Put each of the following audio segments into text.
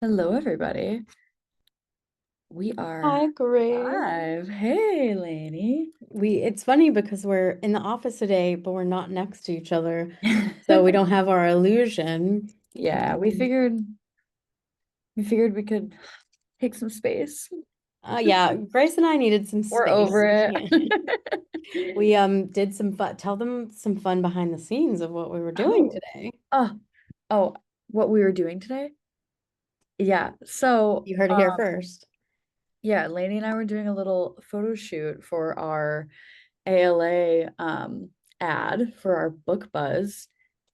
Hello, everybody. We Hi, are Grace. live. Hey, Lainey. It's funny because we're in the office today, but we're not next to each other. So we don't have our illusion. Yeah, we figured we could take some space. Yeah, Grace and I needed some We're space. over We it. can't. We did some fun, tell them some fun behind the scenes of what we were doing Oh, today. oh, oh, what we were doing today? Yeah. So, You heard it here first. yeah, Lainey and I were doing a little photo shoot for our ALA ad for our book buzz.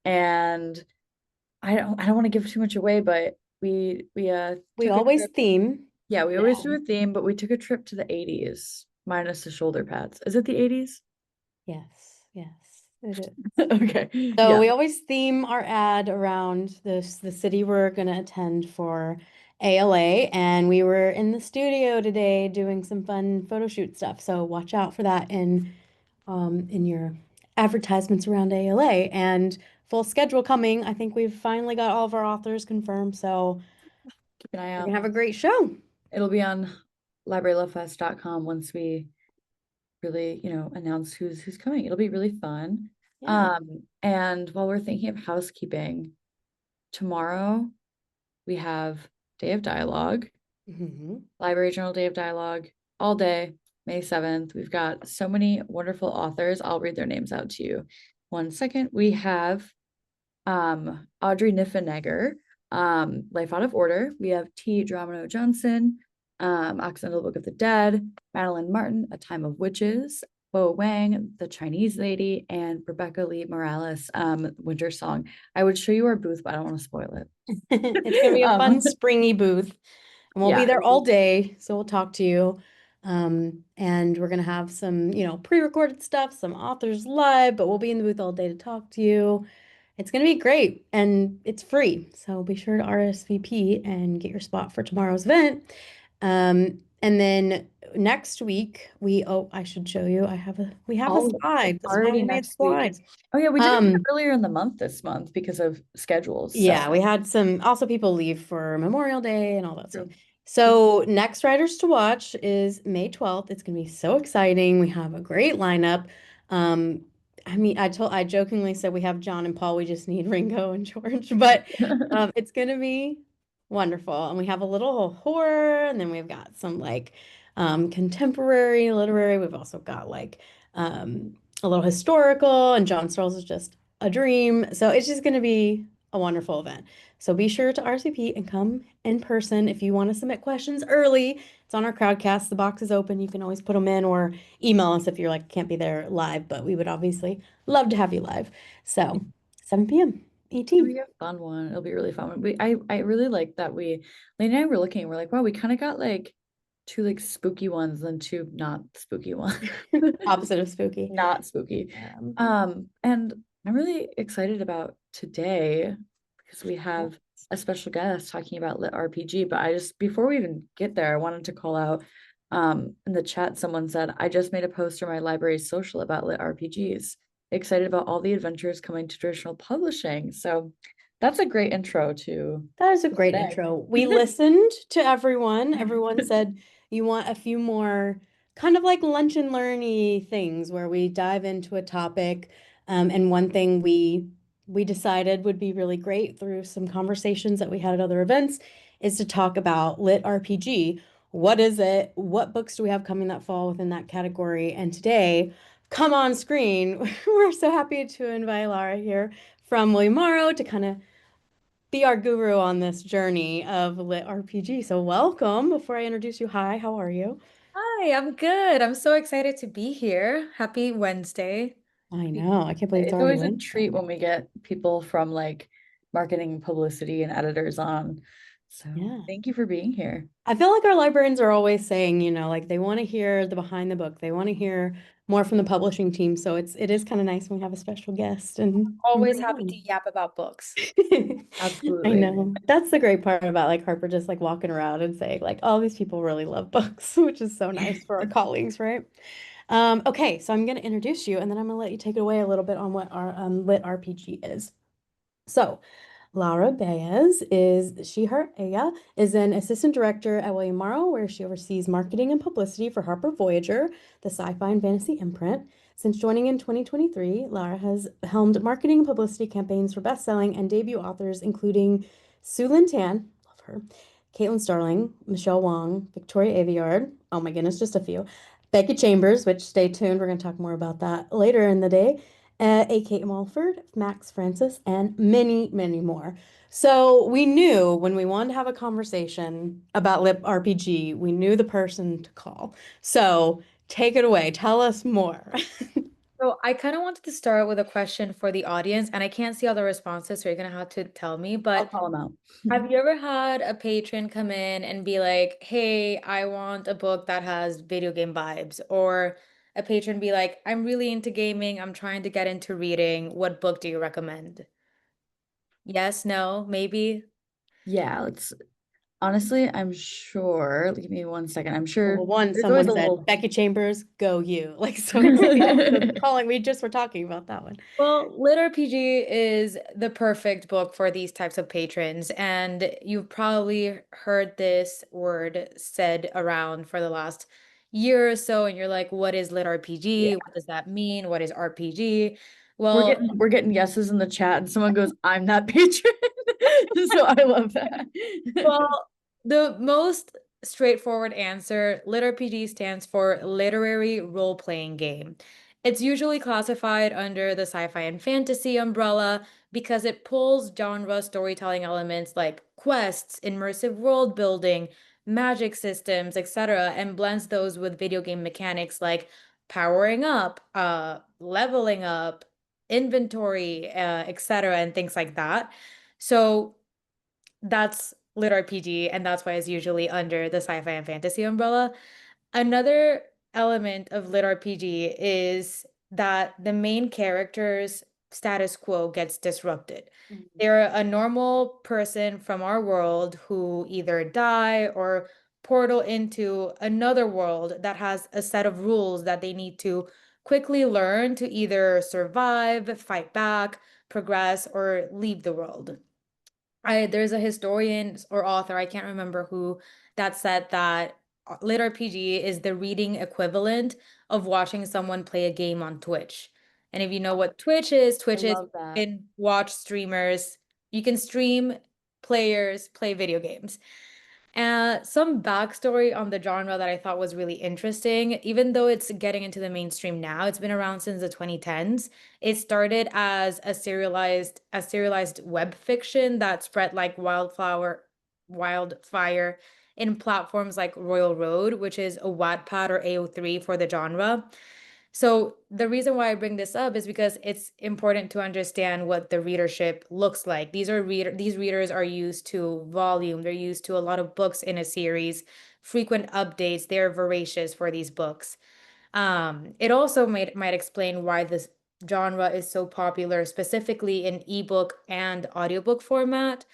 And I don't want to give too much away, but we We took a always trip. theme. Yeah, we always do Yeah. a theme, but we took a trip to the 80s, minus the shoulder pads. Is it the 80s? Yes, yes, it is. Okay. So Yeah. we always theme our ad around the city we're gonna attend for ALA, and we were in the studio today doing some fun photo shoot stuff. So watch out for that in your advertisements around ALA and full schedule coming. I think we've finally got all of our authors confirmed, so Keep an eye we're out. gonna have a great show. It'll be on librarylovefest.com once we really, announce who's coming. It'll be really fun. Yeah. And while we're thinking of housekeeping, tomorrow we have Day of Dialogue. Hmm. Library Journal Day of Dialogue all day, May 7th. We've got so many wonderful authors. I'll read their names out to you. One second. We have Audrey Niffenegger, Life Out of Order. We have T. Dromino Johnson, Occidental Book of the Dead, Madeline Martin, A Time of Witches, Bo Wang, The Chinese Lady, and Rebecca Lee Morales, Winter Song. I would show you our booth, but I don't want to spoil It's gonna it. be a fun springy booth. And we'll be Yeah, there all day, so we'll talk to you. And we're gonna have some, pre-recorded stuff, some authors live, but we'll be in the booth all day to talk to you. It's gonna be great, and it's free, so be sure to RSVP and get your spot for tomorrow's event. And then next week I should show you. We have a Oh, it's slide. This is why already we made next week. slides. Oh yeah, we didn't do it Um, earlier in the month this month because of schedules. So Yeah, we had some also people leave for Memorial Day and all that stuff. true. So next Riders to Watch is May 12th. It's gonna be so exciting. We have a great lineup. Um, I jokingly said we have John and Paul, we just need Ringo and George, but it's gonna be wonderful. And we have a little horror, and then we've got some like contemporary literary. We've also got like a little historical, and John Searles is just a dream. So it's just going to be a wonderful event. So be sure to RSVP and come in person if you want to submit questions early. It's on our Crowdcast. The box is open. You can always put them in or email us if you're like can't be there live, but we would obviously love to have you live. So 7 p.m. It'll ET. be a fun one. It'll be really fun. I really like that Lane and I were looking, we're like, wow, we kind of got like two like spooky ones and two not spooky ones. Opposite of spooky. Not spooky. Um, And I'm really excited about today because we have a special guest talking about Lit RPG. But before we even get there, I wanted to call out in the chat, someone said, I just made a post for my library's social about Lit RPGs. Excited about all the adventures coming to traditional publishing. So that's a great intro to That is a great today. intro. We listened to everyone. Everyone said you want a few more kind of like lunch and learny things where we dive into a topic. And one thing we decided would be really great through some conversations that we had at other events is to talk about Lit RPG. What is it? What books do we have coming that fall within that category? And today, come on screen, we're so happy to invite Lara here from William Morrow to kind of be our guru on this journey of Lit RPG. So welcome. Before I introduce you, hi, how are you? Hi, I'm good. I'm so excited to be here. Happy Wednesday. I know. I can't believe it's It's already always a Wednesday. treat when we get people from like marketing, publicity, and editors on. So Yeah. thank you for being here. I feel like our librarians are always saying, like they want to hear the behind the book. They want to hear more from the publishing team. So it is kind of nice when we have a special guest and Always bring happy to them yap about books. on. I Absolutely. know. That's the great part about like Harper just like walking around and saying like, all these people really love books, which is so nice for our colleagues, right? Okay, so I'm going to introduce you and then I'm going to let you take it away a little bit on what our Lit RPG is. So, Lara Baez her, Aya, is an assistant director at William Morrow, where she oversees marketing and publicity for Harper Voyager, the sci-fi and fantasy imprint. Since joining in 2023, Lara has helmed marketing and publicity campaigns for best-selling and debut authors, including Sue Lynn Tan, love her, Caitlin Starling, Michelle Wong, Victoria Aveyard, oh my goodness, just a few, Becky Chambers, which stay tuned, we're going to talk more about that later in the day, A. Kate Mulford, Max Francis, and many, many more. So we knew when we wanted to have a conversation about Lip RPG, we knew the person to call. So take it away. Tell us more. So I kind of wanted to start with a question for the audience, and I can't see all the responses, so you're gonna have to tell me. I'll But call them out. have you ever had a patron come in and be like, "Hey, I want a book that has video game vibes," or a patron be like, "I'm really into gaming. I'm trying to get into reading. What book do you recommend?" Yes, no, maybe. Yeah, honestly, I'm sure, give me 1 second. I'm sure Well, one, there's always someone a said, little. Becky Chambers, go you. Like so many episodes of calling. We just were talking about that one. Well, LitRPG is the perfect book for these types of patrons, and you've probably heard this word said around for the last year or so, and you're like, what is Yeah, LitRPG? What does that mean? What is RPG? we're Well, getting yeses in the chat, and someone goes, "I'm that patron." So I love that. Well, the most straightforward answer, LitRPG stands for literary role-playing game. It's usually classified under the sci-fi and fantasy umbrella because it pulls genre storytelling elements like quests, immersive world building, magic systems, etc., and blends those with video game mechanics like powering up, leveling up, inventory, etc., and things like that. So that's lit RPG, and that's why it's usually under the sci-fi and fantasy umbrella. Another element of lit RPG is that the main character's status quo gets disrupted. Mhm. They're a normal person from our world who either die or portal into another world that has a set of rules that they need to quickly learn to either survive, fight back, progress, or leave the world. There's a historian or author, I can't remember who, that said that lit RPG is the reading equivalent of watching someone play a game on Twitch. And if you know what I Twitch is love you that. can watch streamers, you can stream players play video games. Some backstory on the genre that I thought was really interesting, even though it's getting into the mainstream now, it's been around since the 2010s. It started as a serialized web fiction that spread like wildfire in platforms like Royal Road, which is a Wattpad or AO3 for the genre. So the reason why I bring this up is because it's important to understand what the readership looks like. These readers are used to volume, they're used to a lot of books in a series, frequent updates, they're voracious for these books. It also might explain why this genre is so popular, specifically in ebook and audiobook format.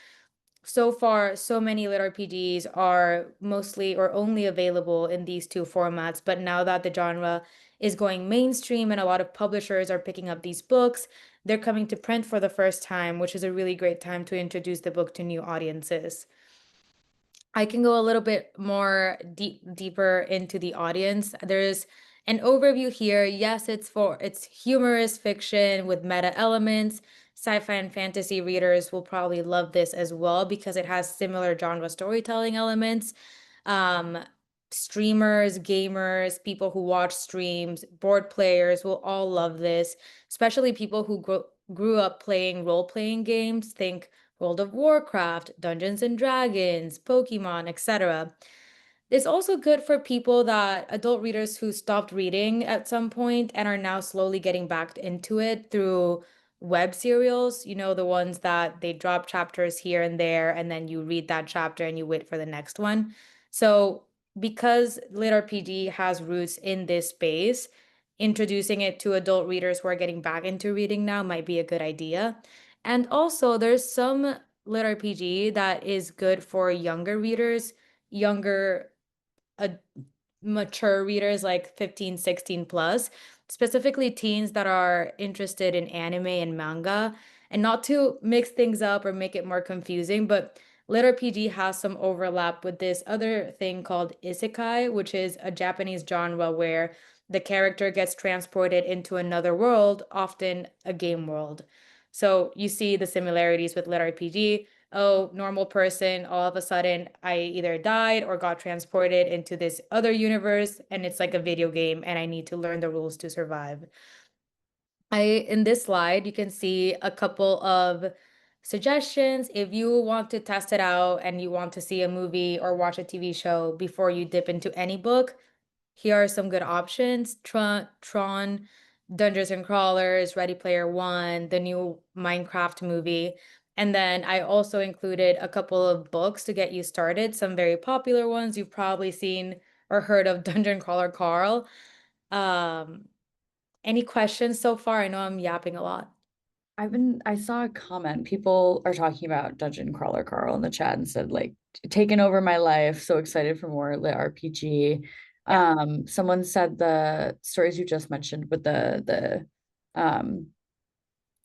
So far, so many lit RPGs are mostly or only available in these two formats, but now that the genre is going mainstream and a lot of publishers are picking up these books, they're coming to print for the first time, which is a really great time to introduce the book to new audiences. I can go a little bit more deeper into the audience. There's an overview here. Yes, it's humorous fiction with meta elements. Sci-fi and fantasy readers will probably love this as well because it has similar genre storytelling elements. Um, Streamers, gamers, people who watch streams, board players will all love this, especially people who grew up playing role-playing games. Think World of Warcraft, Dungeons and Dragons, Pokemon, etc. It's also good for people adult readers who stopped reading at some point and are now slowly getting back into it through web serials, the ones that they drop chapters here and there, and then you read that chapter and you wait for the next one. So, because lit RPG has roots in this space, introducing it to adult readers who are getting back into reading now might be a good idea. And also, there's some lit RPG that is good for younger readers, younger, uh, mature readers like 15, 16 plus, specifically teens that are interested in anime and manga. And not to mix things up or make it more confusing, but LitRPG has some overlap with this other thing called isekai, which is a Japanese genre where the character gets transported into another world, often a game world. So you see the similarities with LitRPG. Oh, normal person, all of a sudden I either died or got transported into this other universe, and it's like a video game, and I need to learn the rules to survive. In this slide, you can see a couple of suggestions. If you want to test it out and you want to see a movie or watch a TV show before you dip into any book, here are some good options. Tron, Dungeons and Crawlers, Ready Player One, the new Minecraft movie. And then I also included a couple of books to get you started, some very popular ones you've probably seen or heard of. Dungeon Crawler Carl. Any questions so far? I know I'm yapping a lot. I saw a comment. People are talking about Dungeon Crawler Carl in the chat and said, like, taken over my life. So excited for more lit RPG. Yeah. Someone said the stories you just mentioned with I'm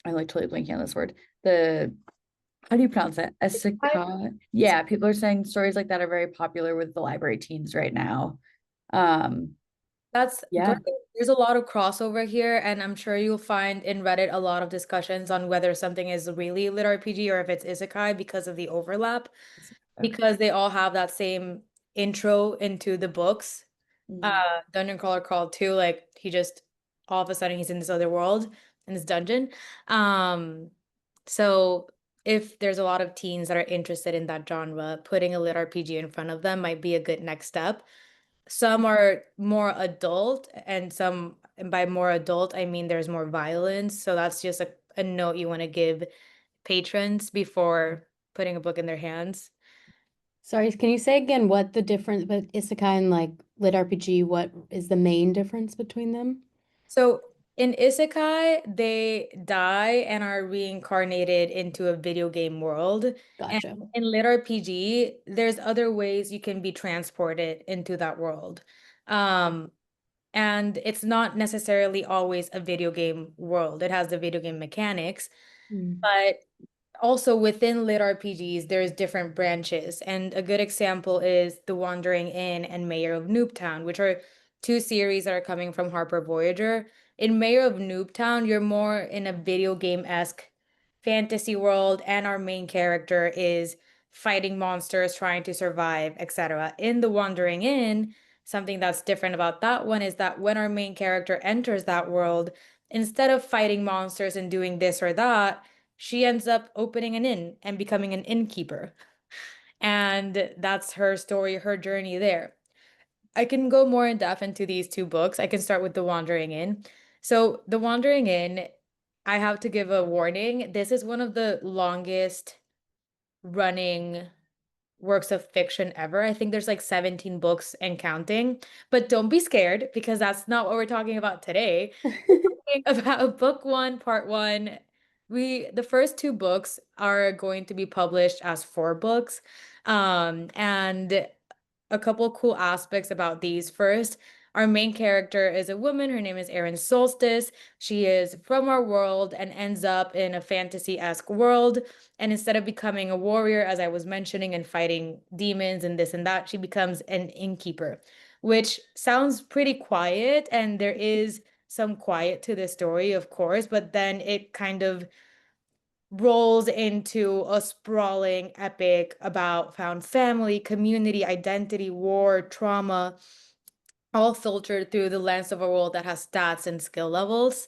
like totally blanking on this word. How do you pronounce it? Isekai? Yeah, people are saying stories like that are very popular with the library teens right now. Um, That's yeah. great. There's a lot of crossover here, and I'm sure you'll find in Reddit a lot of discussions on whether something is really lit RPG or if it's isekai because of the overlap, because they all have that same intro into the books. Dungeon Crawler Crawl too, like he just all of a sudden he's in this other world in this dungeon. So if there's a lot of teens that are interested in that genre, putting a lit RPG in front of them might be a good next step. Some are more adult, and by more adult, I mean there's more violence. So that's just a note you want to give patrons before putting a book in their hands. Sorry, can you say again what the difference, but isekai and like lit RPG, what is the main difference between them? So in Isekai, they die and are reincarnated into a video game world. And Gotcha. in LitRPG, there's other ways you can be transported into that world. Um, and it's not necessarily always a video game world. It has the video game mechanics, Mm. but also within lit RPGs, there's different branches. And a good example is The Wandering Inn and Mayor of Noobtown, which are two series that are coming from Harper Voyager. In Mayor of Noobtown, you're more in a video game-esque fantasy world, and our main character is fighting monsters, trying to survive, etc. In The Wandering Inn, something that's different about that one is that when our main character enters that world, instead of fighting monsters and doing this or that, she ends up opening an inn and becoming an innkeeper. And that's her story, her journey there. I can go more in depth into these two books. I can start with The Wandering Inn. So, The Wandering Inn, I have to give a warning. This is one of the longest running works of fiction ever. I think there's like 17 books and counting, but don't be scared because that's not what we're talking about today. About book one, part one. The first two books are going to be published as four books. And a couple cool aspects about these. First, our main character is a woman. Her name is Erin Solstice. She is from our world and ends up in a fantasy-esque world. And instead of becoming a warrior, as I was mentioning, and fighting demons and this and that, she becomes an innkeeper, which sounds pretty quiet. And there is some quiet to the story, of course, but then it kind of rolls into a sprawling epic about found family, community, identity, war, trauma, all filtered through the lens of a world that has stats and skill levels.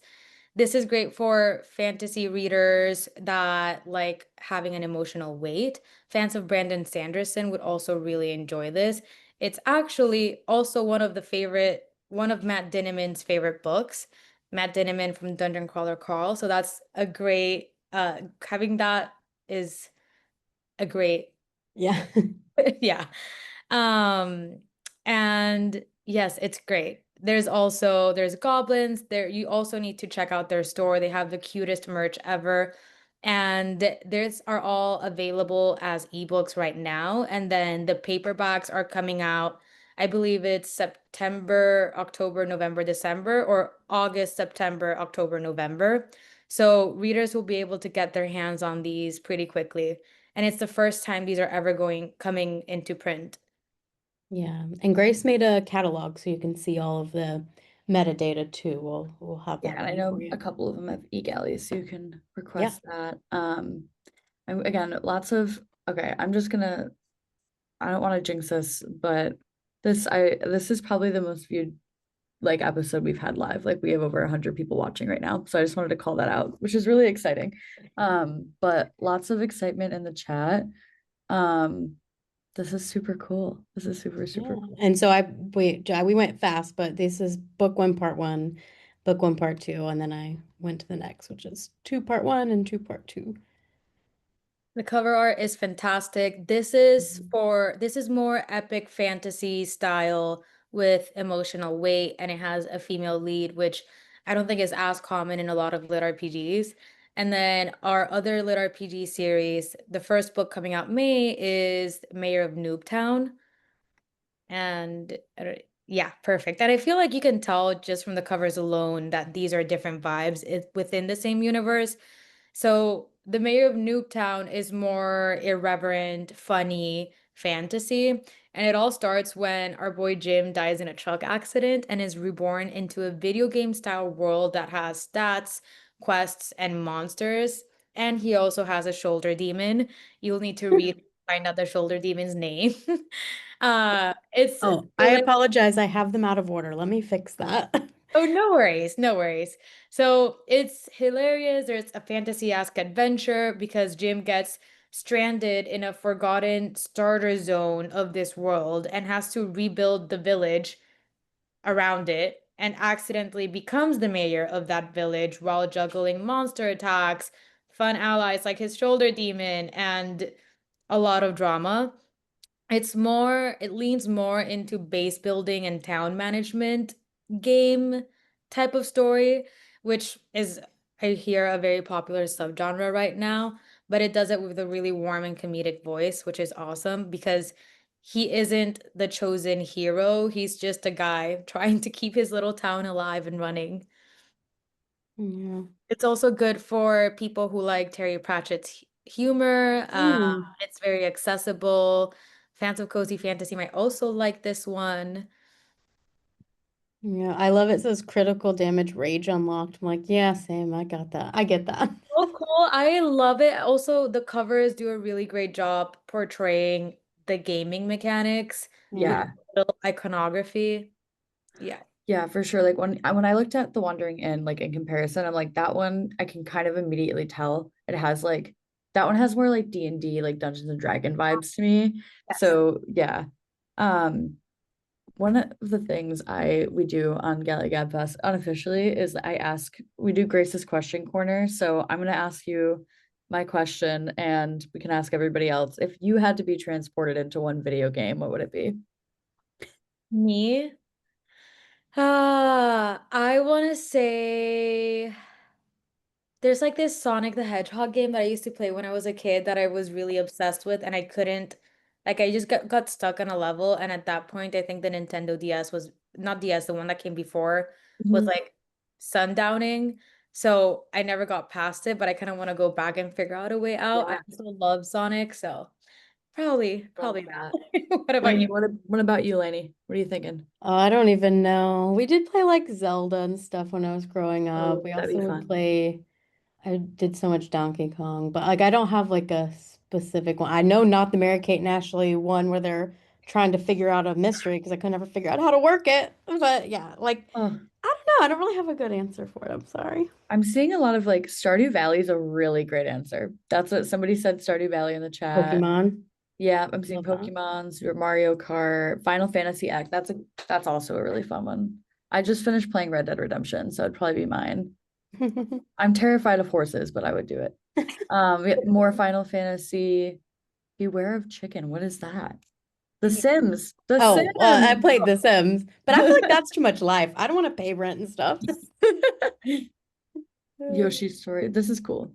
This is great for fantasy readers that like having an emotional weight. Fans of Brandon Sanderson would also really enjoy this. It's actually also one of Matt Dinniman's favorite books. Matt Dinniman from Dungeon Crawler Carl. So that's a great, having that is a great, Yeah. yeah. Um, and yes, it's great. There's goblins there. You also need to check out their store. They have the cutest merch ever. And these are all available as ebooks right now. And then the paperbacks are coming out. I believe it's September, October, November, December, or August, September, October, November. So readers will be able to get their hands on these pretty quickly. And it's the first time these are ever coming into print. Yeah, and Grace made a catalog so you can see all of the metadata too. We'll have Yeah, that and I ready for know a you. couple of them have e-galleys, so you can Yeah. request that. Again, lots of, okay, I'm just gonna, I don't want to jinx this, but this is probably the most viewed like episode we've had live. Like we have over 100 people watching right now. So I just wanted to call that out, which is really exciting. But lots of excitement in the chat. Um, this is super cool. This is super, super Yeah. cool. And so we went fast, but this is book one, part one, book one, part two, and then I went to the next, which is two, part one, and two, part two. The cover art is fantastic. Mhm. This is more epic fantasy style with emotional weight, and it has a female lead, which I don't think is as common in a lot of lit RPGs. And then our other lit RPG series, the first book coming out May is Mayor of Noobtown. And yeah, perfect. And I feel like you can tell just from the covers alone that these are different vibes within the same universe. So the Mayor of Nuketown is more irreverent, funny fantasy. And it all starts when our boy Jim dies in a truck accident and is reborn into a video game style world that has stats, quests, and monsters. And he also has a shoulder demon. You'll need to read find out the shoulder demon's name. It's Oh, I hilarious. apologize. I have them out of order. Let me fix that. Oh, no worries, no worries. So it's hilarious. There's a fantasy-esque adventure because Jim gets stranded in a forgotten starter zone of this world and has to rebuild the village around it and accidentally becomes the mayor of that village while juggling monster attacks, fun allies like his shoulder demon, and a lot of drama. It leans more into base building and town management game type of story, which is, I hear, a very popular subgenre right now, but it does it with a really warm and comedic voice, which is awesome because he isn't the chosen hero. He's just a guy trying to keep his little town alive and running. Yeah. It's also good for people who like Terry Pratchett's humor. Mm. It's very accessible. Fans of cozy fantasy might also like this one. Yeah, I love it. Says critical damage rage unlocked. I'm like, yeah, same. I got that. I get that. Oh, cool. I love it. Also, the covers do a really great job portraying the gaming mechanics with Yeah. Yeah. little iconography. Yeah. Yeah, for sure. Like when I looked at The Wandering Inn, like in comparison, I'm like that one I can kind of immediately tell it has like that one has more like D&D, like Dungeons and Dragon vibes to me. Yes. So yeah. Um, one of the things we do on Galley Gabfest unofficially is we do Grace's question corner. So I'm gonna ask you my question and we can ask everybody else. If you had to be transported into one video game, what would it be? Me? I want to say. There's like this Sonic the Hedgehog game that I used to play when I was a kid that I was really obsessed with, and I couldn't, like, I just got stuck on a level. And at that point, I think the Nintendo DS was not DS, the one that came before was Mhm. like sundowning. So I never got past it, but I kind of want to go back and figure out a way out. I Yeah, still love Sonic, so probably, love probably that. that. What about you? What about you, Lainey? What are you thinking? Oh, I don't even know. We did play like Zelda and stuff when I was growing up. Oh, We that'd also be would fun. play, I did so much Donkey Kong, but like I don't have like a specific one. I know not the Mary Kate and Ashley one where they're trying to figure out a mystery because I could never figure out how to work it. But yeah, like Oh, I don't know. I don't really have a good answer for it. I'm sorry. I'm seeing a lot of like Stardew Valley is a really great answer. That's what somebody said, Stardew Valley in the chat. Pokemon. Yeah, I'm seeing Love that. Pokemon, Super Mario Kart, Final Fantasy X. That's also a really fun one. I just finished playing Red Dead Redemption, so it'd probably be mine. I'm terrified of horses, but I would do it. More Final Fantasy. Beware of Chicken. What is that? The Yeah. Sims. The Oh, well, I Sims. played The Sims, but I feel like that's too much life. I don't want to pay rent and stuff. Yoshi's Story. This is cool.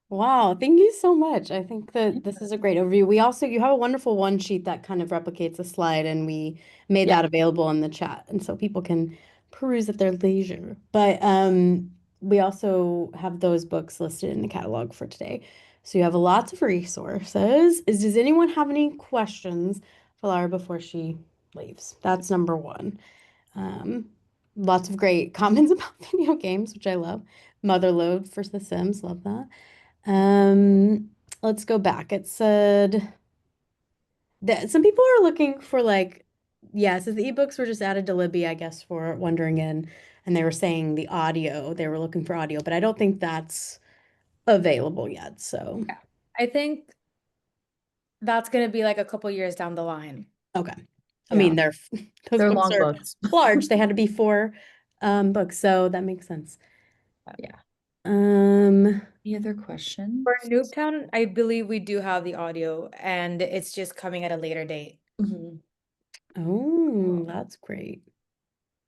Wow, thank you so much. I think that this is a great overview. You have a wonderful one sheet that kind of replicates a slide, and we made Yeah. that available in the chat, and so people can peruse at their leisure. But we also have those books listed in the catalog for today. So you have lots of resources. Does anyone have any questions for Lara before she leaves? That's number one. Um, Lots of great comments about video games, which I love. Motherload for The Sims, love that. Let's go back. It said that some people are looking for like, yeah, so the ebooks were just added to Libby, I guess, for Wandering In, and they were saying the audio, they were looking for audio, but I don't think that's available yet. So, I think that's gonna be like a couple years down the line. okay. I Yeah. mean, those They're books long are books. large. They had to be four books, so that makes sense. Yeah. Um, Any other questions? For Noobtown, I believe we do have the audio and it's just coming at a later date. Mhm. oh, that's great.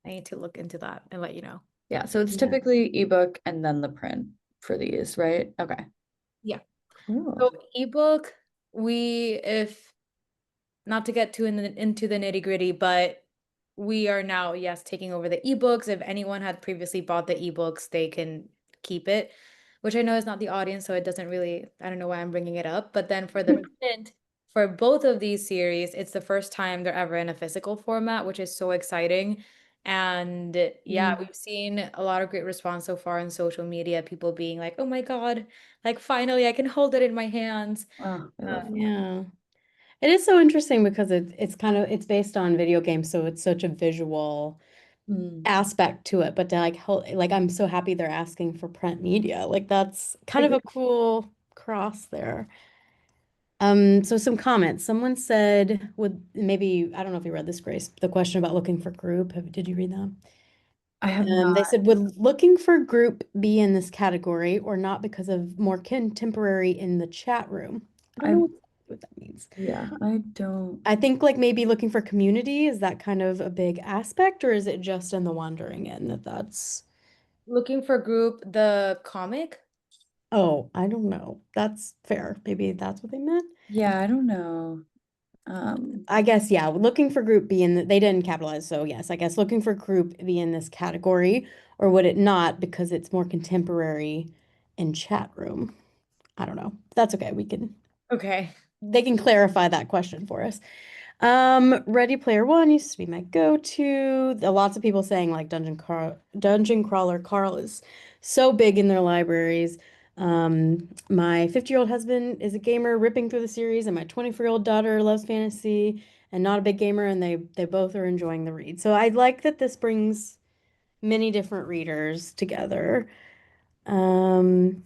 I need to look into that and let you know. Yeah, so it's Yeah. typically ebook and then the print for these, right? Okay. Yeah. Cool. So ebook, if not to get too into the nitty-gritty, but we are now, yes, taking over the ebooks. If anyone had previously bought the ebooks, they can keep it, which I know is not the audience, so it doesn't really, I don't know why I'm bringing it up. But then for the print, for both of these series, it's the first time they're ever in a physical format, which is so exciting. And yeah, Mm. we've seen a lot of great response so far on social media, people being like, oh my God, like finally I can hold it in my hands. Oh, I love that. Yeah. It is so interesting because it's kind of it's based on video games, so it's such a visual Mm. aspect to it. But to like I'm so happy they're asking for print media. Like that's kind of a cool cross there. So some comments. Someone said, would maybe I don't know if you read this, Grace, the question about looking for group. Did you read that? I have They not. said, would looking for group be in this category or not because of more contemporary in the chat room? I don't I know what that means. yeah, I don't. I think like maybe looking for community, is that kind of a big aspect, or is it just in the wandering in that's Looking for group, the comic. oh, I don't know. That's fair. Maybe that's what they meant. Yeah, I don't know. I guess yeah, looking for group be in they didn't capitalize, so yes, I guess looking for group be in this category, or would it not because it's more contemporary in chat room? I don't know. That's okay. Okay. They can clarify that question for us. Ready Player One used to be my go-to. Lots of people saying like Dungeon Crawler Carl is so big in their libraries. My 50-year-old husband is a gamer ripping through the series, and my 24-year-old daughter loves fantasy and not a big gamer, and they both are enjoying the read. So I like that this brings many different readers together. Um,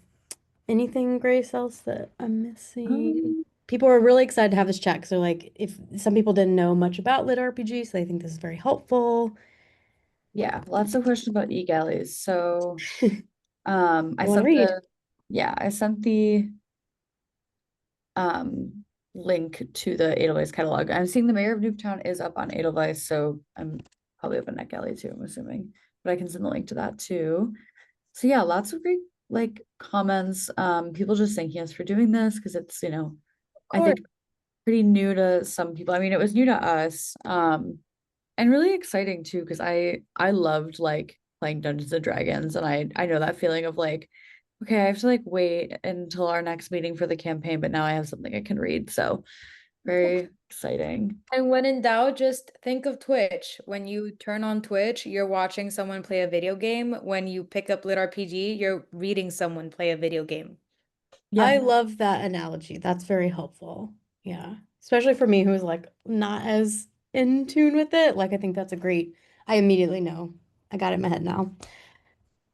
Anything, Grace, else that I'm missing? um, People are really excited to have this chat because they're like, if some people didn't know much about LitRPG, so they think this is very helpful. yeah, lots of questions about e-galleys. So I I want to sent read. the um link to the Edelweiss catalog. I'm seeing the Mayor of Newtown is up on Edelweiss, so I'm probably up on NetGalley too, I'm assuming. But I can send the link to that too. So yeah, lots of great like comments. People just thanking us for doing this because it's, Of I course. think pretty new to some people. I mean, it was new to us. And really exciting too, because I loved like playing Dungeons and Dragons, and I know that feeling of like, okay, I have to like wait until our next meeting for the campaign, but now I have something I can read. So very exciting. And when in doubt, just think of Twitch. When you turn on Twitch, you're watching someone play a video game. When you pick up LitRPG, you're reading someone play a video game. I Yeah. love that analogy. That's very helpful. Yeah. Especially for me who's like not as in tune with it. Like I think that's a great, I immediately know. I got it in my head now.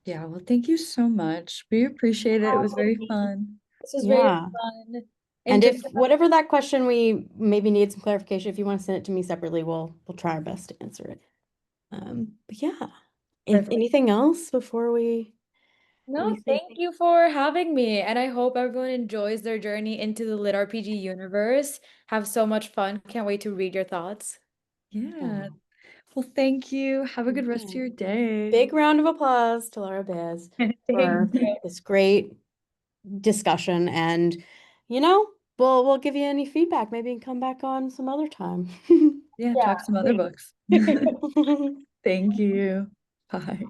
Yeah. Well, thank you so much. We appreciate it. It was very fun. This was very Yeah. fun. And Enjoy. if whatever that question we maybe need some clarification, if you want to send it to me separately, we'll try our best to answer it. But yeah. If Perfect. anything else before No, we say thank you for having me. And I hope everyone enjoys their journey into the LitRPG universe. Have so much fun. Can't wait to read your thoughts. Yeah. oh, Well, thank you. Have a good rest of yeah. your day. Big round of applause to Lara Baez Thank for you. this great discussion. And you know, we'll give you any feedback, maybe and come back on some other time. Yeah, Yeah, talk some other please. books. Thank you. Bye.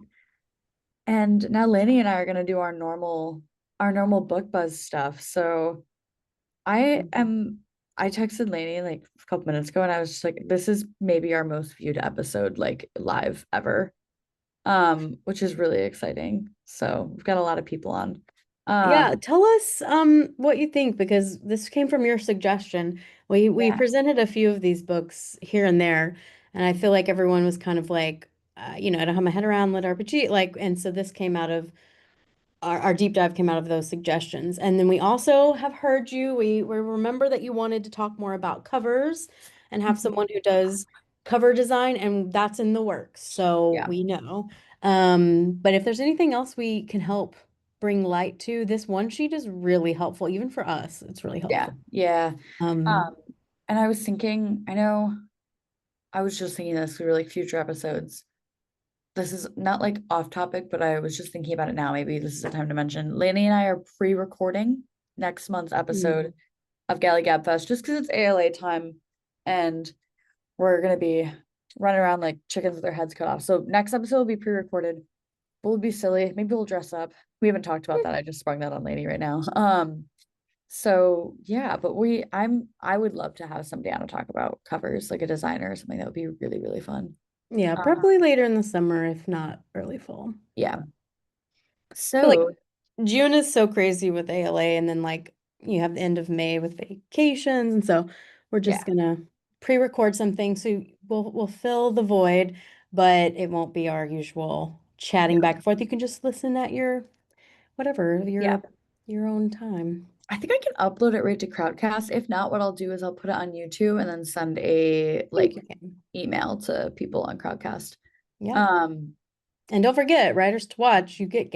And now Laney and I are gonna do our normal book buzz stuff. So I am I texted Laney like a couple minutes ago and I was just like, this is maybe our most viewed episode like live ever. Which is really exciting. So we've got a lot of people on. Yeah, tell us what you think, because this came from your suggestion. We Yeah. presented a few of these books here and there, and I feel like everyone was kind of like, I don't have my head around LitRPG, like, and so this came out of our deep dive came out of those suggestions. And then we also have heard you. We remember that you wanted to talk more about covers and have someone who does cover design, and that's in the works. So Yeah. we know. But if there's anything else we can help bring light to, this one sheet is really helpful, even for us. It's really Yeah. helpful. Yeah. Um, And I was thinking, I know I was just thinking this, we were like future episodes. This is not like off topic, but I was just thinking about it now. Maybe this is the time to mention. Laney and I are pre-recording next month's episode of Galley Gab Fest just because it's ALA time and we're gonna be running around like chickens with their heads cut off. So next episode will be pre-recorded. We'll be silly. Maybe we'll dress up. We haven't talked about that. I just sprung that on Laney right now. So yeah, but I would love to have somebody on to talk about covers, like a designer or something. That would be really, really fun. yeah, Uh, probably later in the summer, if not early fall. yeah. I feel like So June is so crazy with ALA, and then like you have the end of May with vacations, and so we're yeah, just gonna pre-record something so we'll fill the void, but it won't be our usual chatting yeah, back and forth. You can just listen at your whatever, yeah. your own time. I think I can upload it right to Crowdcast. If not, what I'll do is I'll put it on YouTube and then send a I think like we can. email to people on Crowdcast. Yeah. Um, And don't forget, Writers to Watch, you get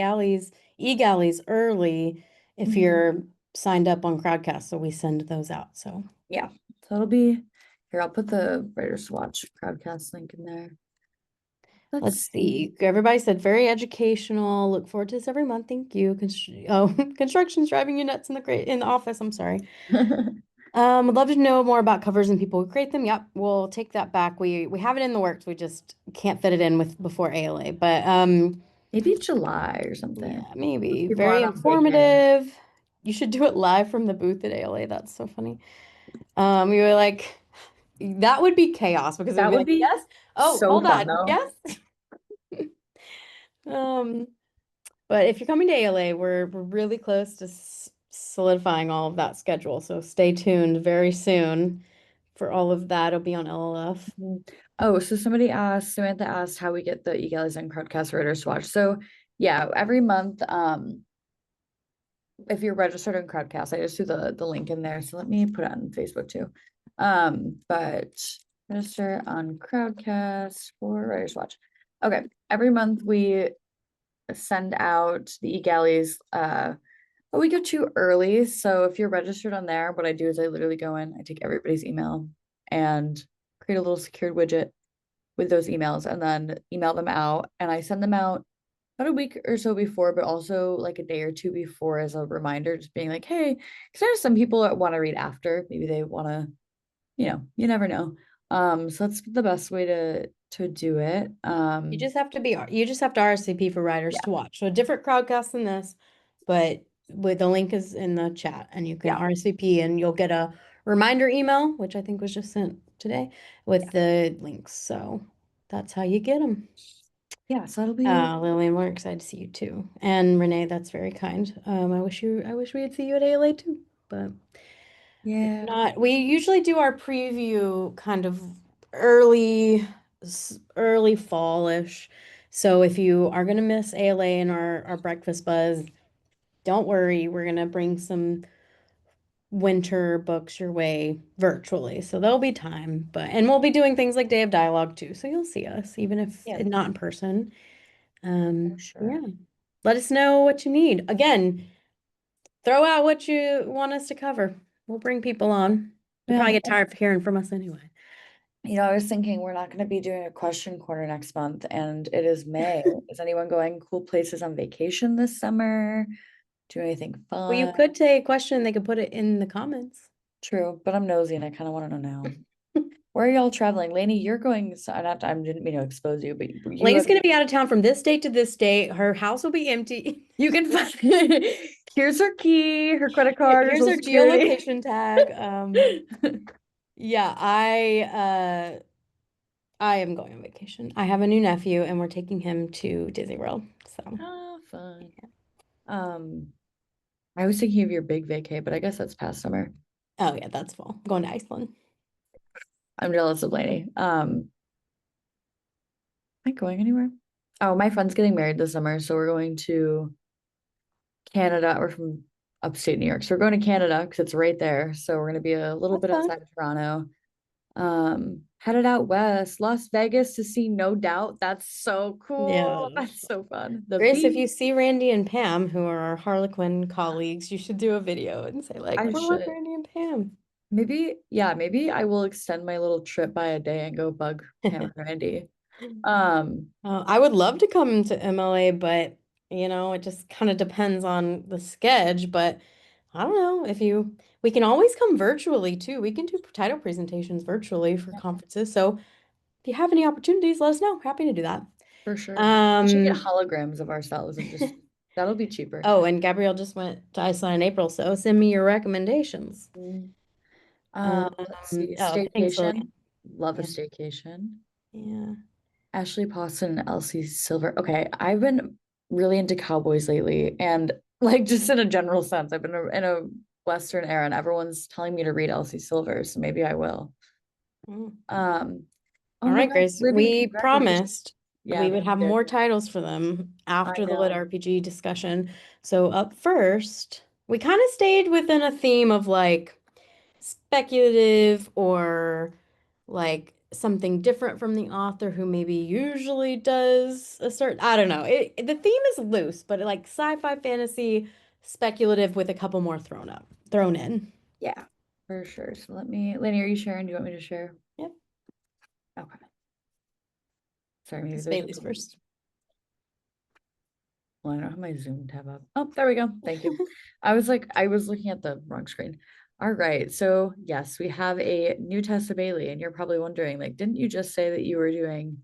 e-galleys early if mhm, you're signed up on Crowdcast, so we send those out. So yeah. So it'll be here. I'll put the Writers Watch Crowdcast link in there. Let's let's see. see. Everybody said very educational. Look forward to this every month. Thank you. Construction's driving you nuts in the office. I'm sorry. Would love to know more about covers and people who create them. Yep, we'll take that back. We have it in the works. We just can't fit it in with before ALA. But Maybe July or something. yeah, maybe People very aren't on vacay. informative. You should do it live from the booth at ALA. That's so funny. You were like, that would be chaos because it would That be would like, be yes. Oh, so hold fun on. though. Yes. Um, but if you're coming to ALA, we're really close to solidifying all of that schedule. So stay tuned very soon for all of that. It'll be on LLF. Mhm. Oh, so Samantha asked how we get the eGalleys and Crowdcast Writers to Watch. So yeah, every month, if you're registered on Crowdcast, I just do the link in there. So let me put it on Facebook too. But register on Crowdcast for Writers to Watch. Okay, every month we send out the eGalleys a week or two early. So if you're registered on there, what I do is I literally go in, I take everybody's email and create a little secured widget with those emails and then email them out. And I send them out about a week or so before, but also like a day or two before as a reminder, just being like, hey, because there's some people that want to read after. Maybe they want to, you never know. So that's the best way to do it. You just have to RSVP for Writers Yeah, to Watch. So a different crowdcast than this, but with the link is in the chat and you can yeah, RSVP and you'll get a reminder email, which I think was just sent today with the links. So that's how you get them. yeah. So that'll be Lillian, we're excited to see you too. And Renee, that's very kind. I wish we had see you at ALA too, but if yeah. not, we usually do our preview kind of early, early fall-ish. So if you are gonna miss ALA and our breakfast buzz, don't worry, we're gonna bring some winter books your way virtually. So there'll be time, and we'll be doing things like Day of Dialogue too. So you'll see us, even if Yeah, not in person. for sure. Yeah. Let us know what you need. Again, throw out what you want us to cover. We'll bring people on. You'll Yeah. probably get tired of hearing from us anyway. I was thinking we're not going to be doing a question corner next month, and it is May. Is anyone going cool places on vacation this summer? Do anything Well, you fun? could take a question, they could put it in the comments. True, but I'm nosy and I kind of want to know now. Where are y'all traveling? Lainey, you're going, so not, I didn't mean to expose you, but you Lane's have, gonna be out of town from this date to this date. Her house will be empty. you can find, here's her key, her credit card, her Here's social her security. geolocation tag. Yeah, I am going on vacation. I have a new nephew and we're taking him to Disney World. So, Oh, fun. I was thinking of your big vacay, but I guess that's past summer. oh yeah, that's fall. I'm going to Iceland. I'm jealous of Lainey. Am I going anywhere? Oh, my friend's getting married this summer, so we're going to Canada. We're from upstate New York, so we're going to Canada because it's right there. So we're gonna be a little That's bit fun. outside of Toronto. Headed out west, Las Vegas to see No Doubt. That's so cool. Yeah. That's so fun. The Grace, if you beach. see Randy and Pam, who are our Harlequin colleagues, you should do a video and say like, I we're with should. Randy and Pam. Maybe, yeah, maybe I will extend my little trip by a day and go bug Pam and Randy. I would love to come to MLA, but it just kind of depends on the schedule. But I don't know if we can always come virtually too. We can do title presentations virtually for conferences. So if you have any opportunities, let us know. Happy to do that. for sure. We should get Um, holograms of ourselves and just that'll be cheaper. oh, and Gabrielle just went to Iceland in April, so send me your recommendations. Mm. Um, Let's see. oh, thanks, Staycation. Lillian. Love a Yeah, staycation. yeah. Ashley Poston and Elsie Silver. Okay, I've been really into cowboys lately, and like just in a general sense, I've been in a Western era, and everyone's telling me to read Elsie Silver, so maybe I will. Mm. Um, oh All my right, God, Grace. Libby, We congratulations. promised Yeah, we we would have did. more titles for them I after the Lit know. RPG discussion. So up first, we kind of stayed within a theme of like speculative or like something different from the author who maybe usually does a certain, I don't know. The theme is loose, but like sci-fi fantasy speculative with a couple more thrown in. Yeah, for sure. So let me, Lenny, are you sharing? Do you want me to share? Yep. Okay. Sorry, maybe It's there's Bailey's first. well, I don't have my Zoom tab up. Oh, there we go. Thank you. I was looking at the wrong screen. All right. So yes, we have a new Tessa Bailey, and you're probably wondering, like, didn't you just say that you were doing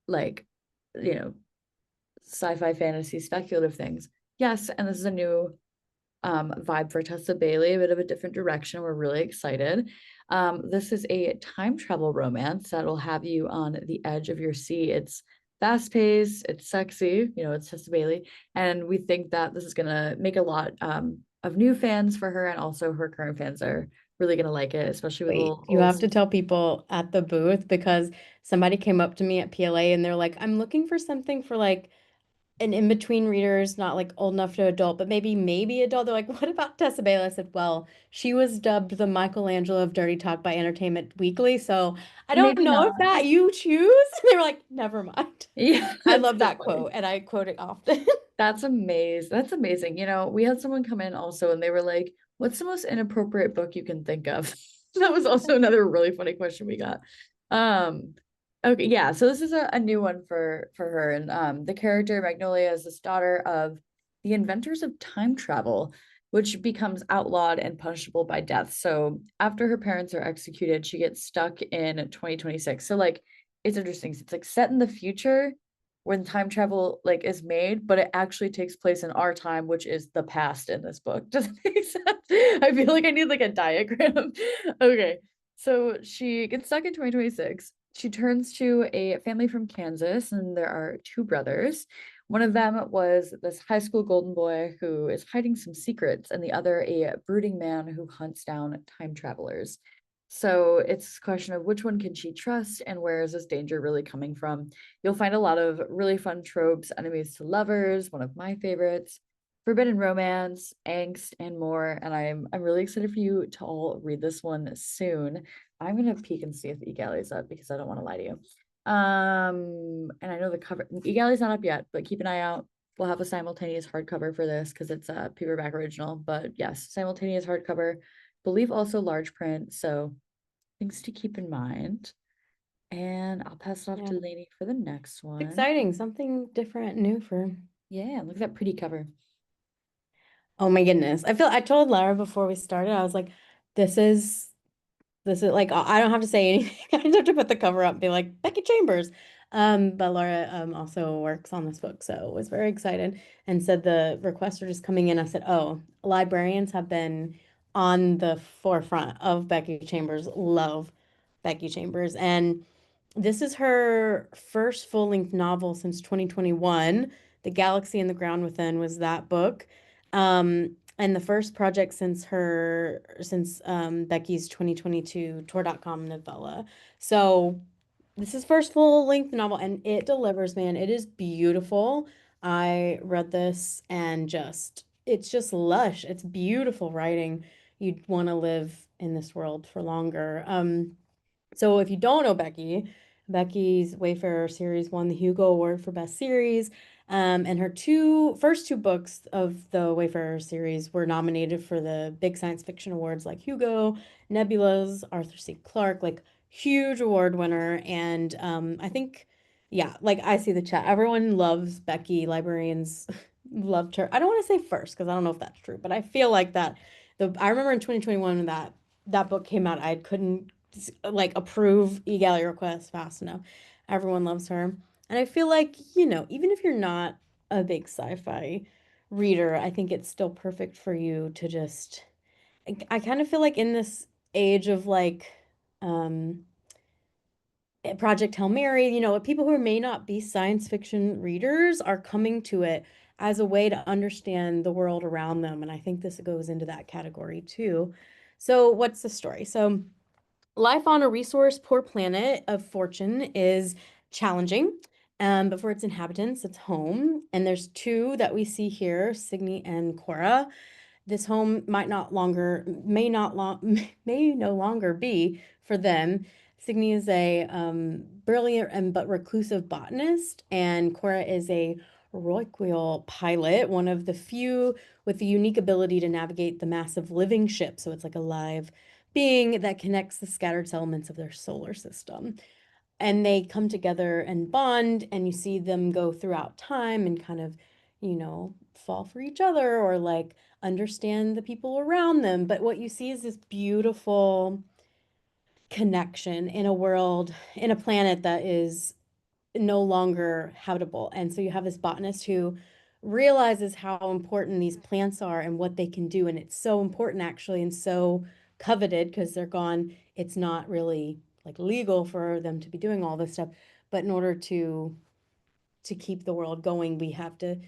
like, you know, sci-fi fantasy speculative things? Yes, and this is a new vibe for Tessa Bailey, a bit of a different direction. We're really excited. This is a time travel romance that will have you on the edge of your seat. It's fast paced, it's sexy, it's Tessa Bailey. And we think that this is going to make a lot of new fans for her, and also her current fans are really going to like it, especially with Wait, little, you have to tell people at the booth because somebody came up to me at PLA and they're like, I'm looking for something for like an in-between readers, not like old enough to adult, but maybe adult. They're like, what about Tessa Bailey? I said, well, she was dubbed the Michelangelo of Dirty Talk by Entertainment Weekly, so I don't maybe know if not. that you choose. They were like, never mind. Yeah, I that's love so that funny. quote, and I quote it often. That's amazing. That's amazing. We had someone come in also and they were like, what's the most inappropriate book you can think of? That was also another really funny question we got. Um, okay, yeah, so this is a new one for her. And the character Magnolia is this daughter of the inventors of time travel, which becomes outlawed and punishable by death. So after her parents are executed, she gets stuck in 2026. So like it's interesting. It's like set in the future when time travel like is made, but it actually takes place in our time, which is the past in this book. Does that make sense? I feel like I need like a diagram. Okay. So she gets stuck in 2026. She turns to a family from Kansas, and there are two brothers. One of them was this high school golden boy who is hiding some secrets, and the other a brooding man who hunts down time travelers. So it's a question of which one can she trust and where is this danger really coming from? You'll find a lot of really fun tropes, enemies to lovers, one of my favorites, forbidden romance, angst, and more. And I'm really excited for you to all read this one soon. I'm gonna peek and see if eGalley's up because I don't want to lie to you. And I know the cover eGalley's not up yet, but keep an eye out. We'll have a simultaneous hardcover for this because it's a paperback original. But yes, simultaneous hardcover. Believe also large print. So things to keep in mind. And I'll pass it off Yeah. to Lainey for the next one. Exciting, something different, new for. Yeah, look at that pretty cover. Oh my goodness. I told Lara before we started, I was like, this is This is like I don't have to say anything. I just have to put the cover up and be like Becky Chambers. But Laura also works on this book, so was very excited and said the requests are just coming in. I said, oh, librarians have been on the forefront of Becky Chambers. Love Becky Chambers, and this is her first full-length novel since 2021. The Galaxy and the Ground Within was that book. And the first project since Becky's 2022 Tor.com novella. So this is first full-length novel and it delivers, man. It is beautiful. I read this and it's just lush. It's beautiful writing. You'd want to live in this world for longer. So if you don't know Becky, Becky's Wayfarer series won the Hugo Award for Best Series. And her first two books of the Wayfarer series were nominated for the big science fiction awards like Hugo, Nebula's, Arthur C. Clarke, like huge award winner. And I think, yeah, like I see the chat. Everyone loves Becky. Librarians loved her. I don't want to say first because I don't know if that's true, but I feel like that. I remember in 2021 when that book came out, I couldn't like approve e-galley requests fast enough. Everyone loves her. And I feel like, even if you're not a big sci-fi reader, I think it's still perfect for you to just I kind of feel like in this age of like um Project Hail Mary, people who may not be science fiction readers are coming to it as a way to understand the world around them. And I think this goes into that category too. So what's the story? So life on a resource-poor planet of fortune is challenging, but for its inhabitants, it's home. And there's two that we see here, Signy and Cora. This home may no longer be for them. Signy is a brilliant and but reclusive botanist, and Cora is a Roiquial pilot, one of the few with the unique ability to navigate the massive living ship. So it's like a live being that connects the scattered settlements of their solar system. And they come together and bond, and you see them go throughout time and kind of, fall for each other or like understand the people around them. But what you see is this beautiful connection in a planet that is no longer habitable. And so you have this botanist who realizes how important these plants are and what they can do. And it's so important actually and so coveted because they're gone. It's not really like legal for them to be doing all this stuff. But in order to keep the world going, we have to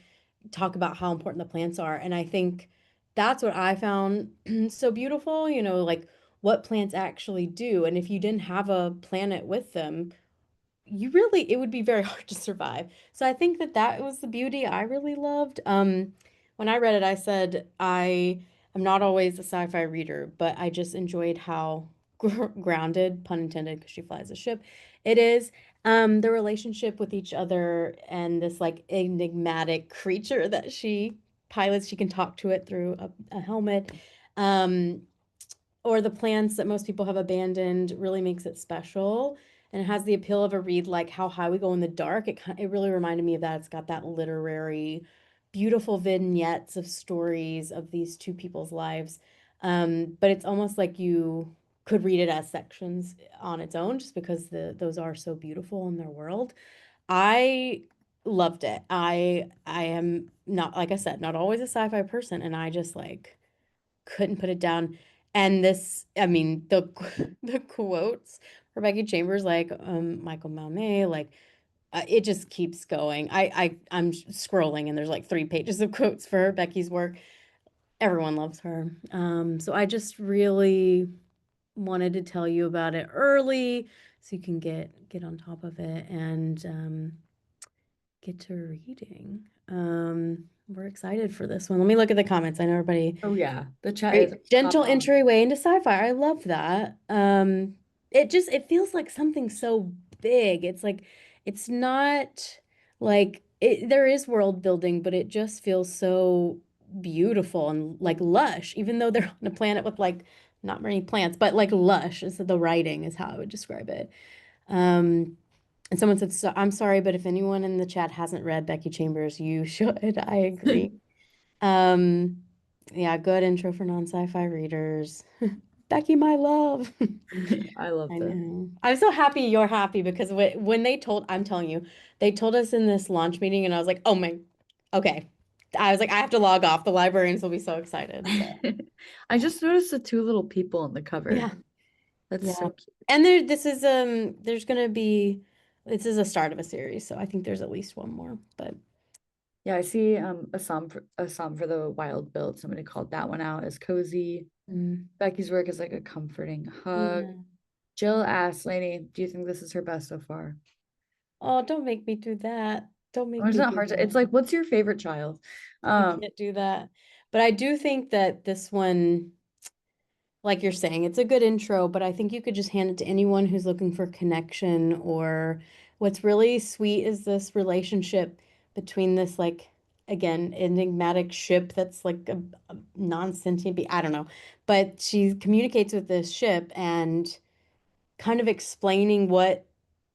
talk about how important the plants are. And I think that's what I found so beautiful, like what plants actually do. And if you didn't have a planet with them, it would be very hard to survive. So I think that was the beauty I really loved. When I read it, I said I am not always a sci-fi reader, but I just enjoyed how grounded, pun intended, because she flies a ship, it is. The relationship with each other and this like enigmatic creature that she pilots, she can talk to it through a helmet. Um, or the plants that most people have abandoned really makes it special. And it has the appeal of a read like How High We Go in the Dark. It really reminded me of that. It's got that literary, beautiful vignettes of stories of these two people's lives. But it's almost like you could read it as sections on its own just because those are so beautiful in their world. I loved it. I am not, like I said, not always a sci-fi person, and I just like couldn't put it down. And I mean, the quotes for Becky Chambers, like Michael Malmay, like it just keeps going. I'm scrolling and there's like 3 pages of quotes for Becky's work. Everyone loves her. So I just really wanted to tell you about it early so you can get on top of it and get to reading. We're excited for this one. Let me look at the comments. I know everybody. Oh yeah, the chat is Great, gentle top on. entryway into sci-fi. I love that. It feels like something so big. It's like it's not like there is world building, but it just feels so beautiful and like lush, even though they're on a planet with like not many plants, but like lush is the writing is how I would describe it. And someone said, I'm sorry, but if anyone in the chat hasn't read Becky Chambers, you should. I agree. Yeah, good intro for non-sci-fi readers. Becky, my love. I love I this. know. I'm so happy you're happy because when they told, I'm telling you, they told us in this launch meeting, and I was like, oh my, okay. I was like, I have to log off. The librarians will be so excited. So, I just noticed the two little people on the cover. yeah, That's yeah. so cute. And there's gonna be, this is a start of a series, so I think there's at least one more. But Yeah, I see a psalm for the wild build. Somebody called that one out as cozy. mm, Becky's work is like a comforting hug. yeah. Jill asked, Lainey, do you think this is her best so far? Oh, don't make me do that. Don't Oh, make it's me not do hard to, it's that. like, what's your favorite child? I can't do that. But I do think that this one, like you're saying, it's a good intro, but I think you could just hand it to anyone who's looking for connection. Or what's really sweet is this relationship between this, like, again, enigmatic ship that's like a non-sentient I don't know. But she communicates with this ship and kind of explaining what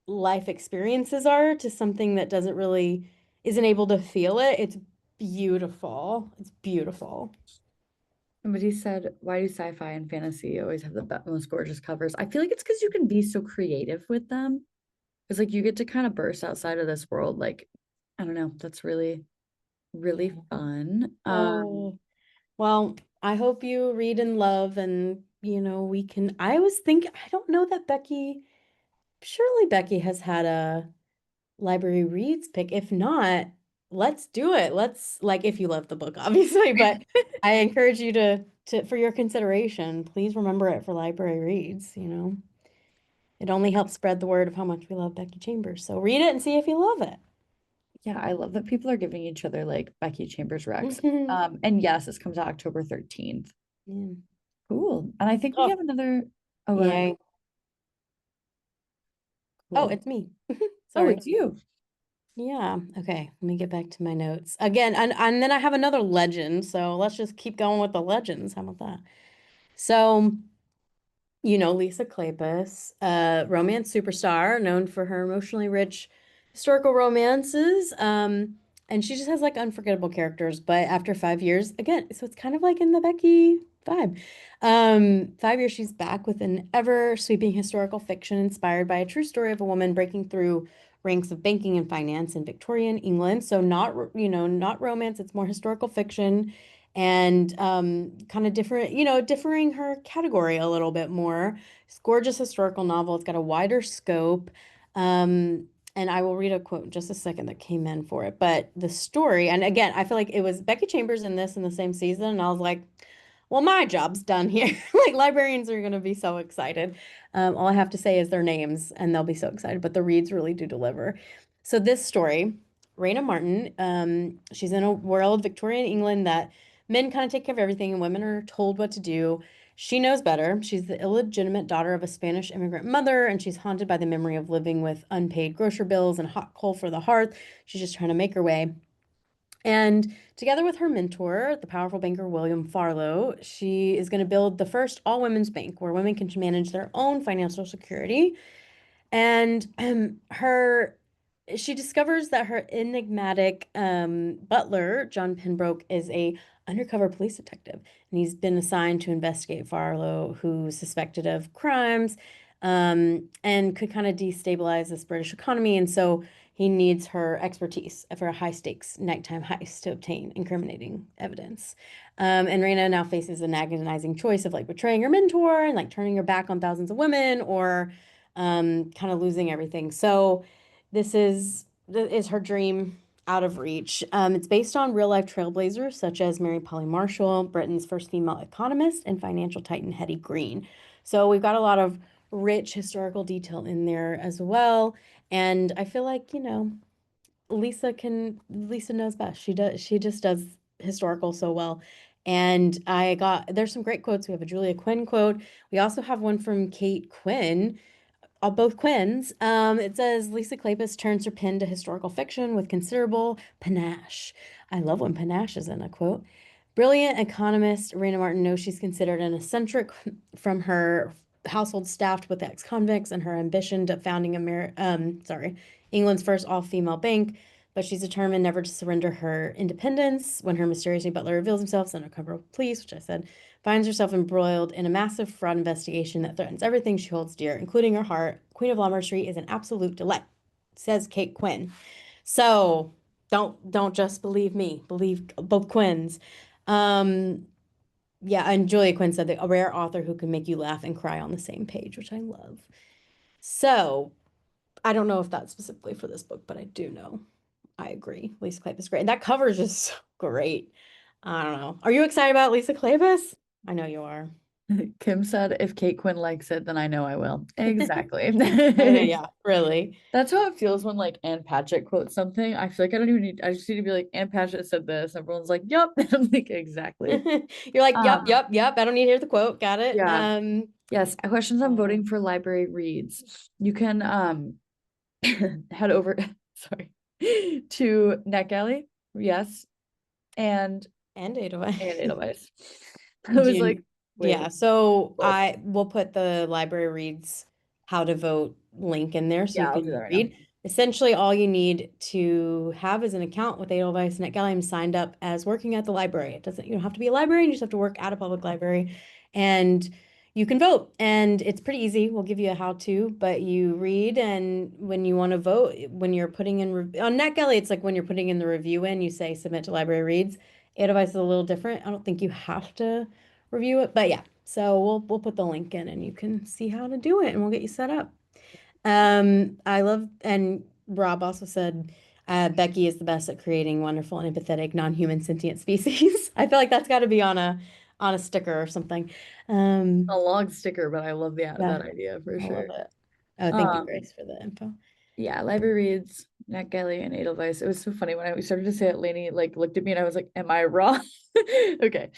life experiences are to something that doesn't really isn't able to feel it. It's beautiful. It's beautiful. Somebody said, why do sci-fi and fantasy always have the most gorgeous covers? I feel like it's because you can be so creative with them. It's like you get to kind of burst outside of this world. Like, I don't know, that's really, really Yeah. fun. Oh, well, I hope you read and love, and we can. I was thinking, I don't know that surely Becky has had a library reads pick. If not, let's do it. Let's, like, if you love the book, obviously, but I encourage you to for your consideration, please remember it for library reads. It only helps spread the word of how much we love Becky Chambers. So read it and see if you love it. Yeah, I love that people are giving each other like Becky Chambers Rex. Yeah. And yes, this comes out October 13th. Cool. And I think we Oh, have another. Oh, go ahead. yay. Oh, Cool. it's me. Oh, Sorry. it's you. Yeah. Okay. Let me get back to my notes. Again, and then I have another legend. So let's just keep going with the legends. How about that? So, Lisa Kleypas, romance superstar, known for her emotionally rich historical romances. And she just has like unforgettable characters. But after 5 years, again, so it's kind of like in the Becky vibe. 5 years, she's back with an ever sweeping historical fiction inspired by a true story of a woman breaking through ranks of banking and finance in Victorian England. So not romance, it's more historical fiction and kind of different, differing her category a little bit more. It's a gorgeous historical novel. It's got a wider scope. And I will read a quote in just a second that came in for it. But the story, and again, I feel like it was Becky Chambers in this in the same season, and I was like, well, my job's done here. Like, librarians are going to be so excited. All I have to say is their names, and they'll be so excited. But the reads really do deliver. So this story, Raina Martin, she's in a world, Victorian England, that men kind of take care of everything and women are told what to do. She knows better. She's the illegitimate daughter of a Spanish immigrant mother, and she's haunted by the memory of living with unpaid grocery bills and hot coal for the hearth. She's just trying to make her way. And together with her mentor, the powerful banker William Farlow, she is going to build the first all women's bank where women can manage their own financial security. And she discovers that her enigmatic butler, John Pembroke, is a undercover police detective, and he's been assigned to investigate Farlow, who's suspected of crimes, and could kind of destabilize this British economy. And so he needs her expertise for a high stakes nighttime heist to obtain incriminating evidence. And Raina now faces an agonizing choice of like betraying her mentor and like turning her back on thousands of women, or kind of losing everything. So this is her dream out of reach. It's based on real life trailblazers such as Mary Polly Marshall, Britain's first female economist, and financial titan Hetty Green. So we've got a lot of rich historical detail in there as well. And I feel like, Lisa knows best. She just does historical so well. And there's some great quotes. We have a Julia Quinn quote. We also have one from Kate Quinn, both Quinns. It says Lisa Kleypas turns her pen to historical fiction with considerable panache. I love when panache is in a quote. Brilliant economist Raina Martin knows she's considered an eccentric from her household staffed with ex-convicts and her ambition to founding England's first all-female bank. but she's determined never to surrender her independence. When her mysterious new butler reveals himself as undercover police, which I said, finds herself embroiled in a massive fraud investigation that threatens everything she holds dear, including her heart. Queen of Lombard Street is an absolute delight, says Kate Quinn. So don't just believe me, believe both Quinns. Yeah, and Julia Quinn said that a rare author who can make you laugh and cry on the same page, which I love. So I don't know if that's specifically for this book, but I do know. I agree. Lisa Kleypas is great. And that cover is just so great. I don't know. Are you excited about Lisa Kleypas? I know you are. Kim said, if Kate Quinn likes it, then I know I will. Exactly. Yeah, really. That's how it feels when like Anne Patchett quotes something. I feel like I don't even need, I just need to be like, Anne Patchett said this. Everyone's like, yep. I'm like, exactly. You're like, yep, Um, yep. I don't need to hear the quote. Got it. yeah. Yes. Questions on uh, voting for library reads. You can head over, sorry, to Galley. Yes. And and Edelweiss. Edelweiss. I Do was you- like, wait. Yeah, so both. I will put the library reads how to vote link in there so Yeah, you I'll do can that right read. now. Essentially, all you need to have is an account with Edelweiss and NetGalley signed up as working at the library. It doesn't, you don't have to be a librarian, you just have to work at a public library and you can vote. And it's pretty easy. We'll give you a how-to, but you read, and when you want to vote, when you're putting in on NetGalley, it's like when you're putting in the review in, you say submit to library reads. Edelweiss is a little different. I don't think you have to review it, but yeah. So we'll put the link in and you can see how to do it and we'll get you set up. I love, and Rob also said Becky is the best at creating wonderful and empathetic non-human sentient species. I feel like that's got to be on a sticker or something. A log sticker, but I love Yeah, that idea for I sure. love it. Oh, thank you, Grace, for the info. Yeah, library reads, Galley and Edelweiss. It was so funny when we started to say it, Lainey like looked at me and I was like, am I wrong? Okay.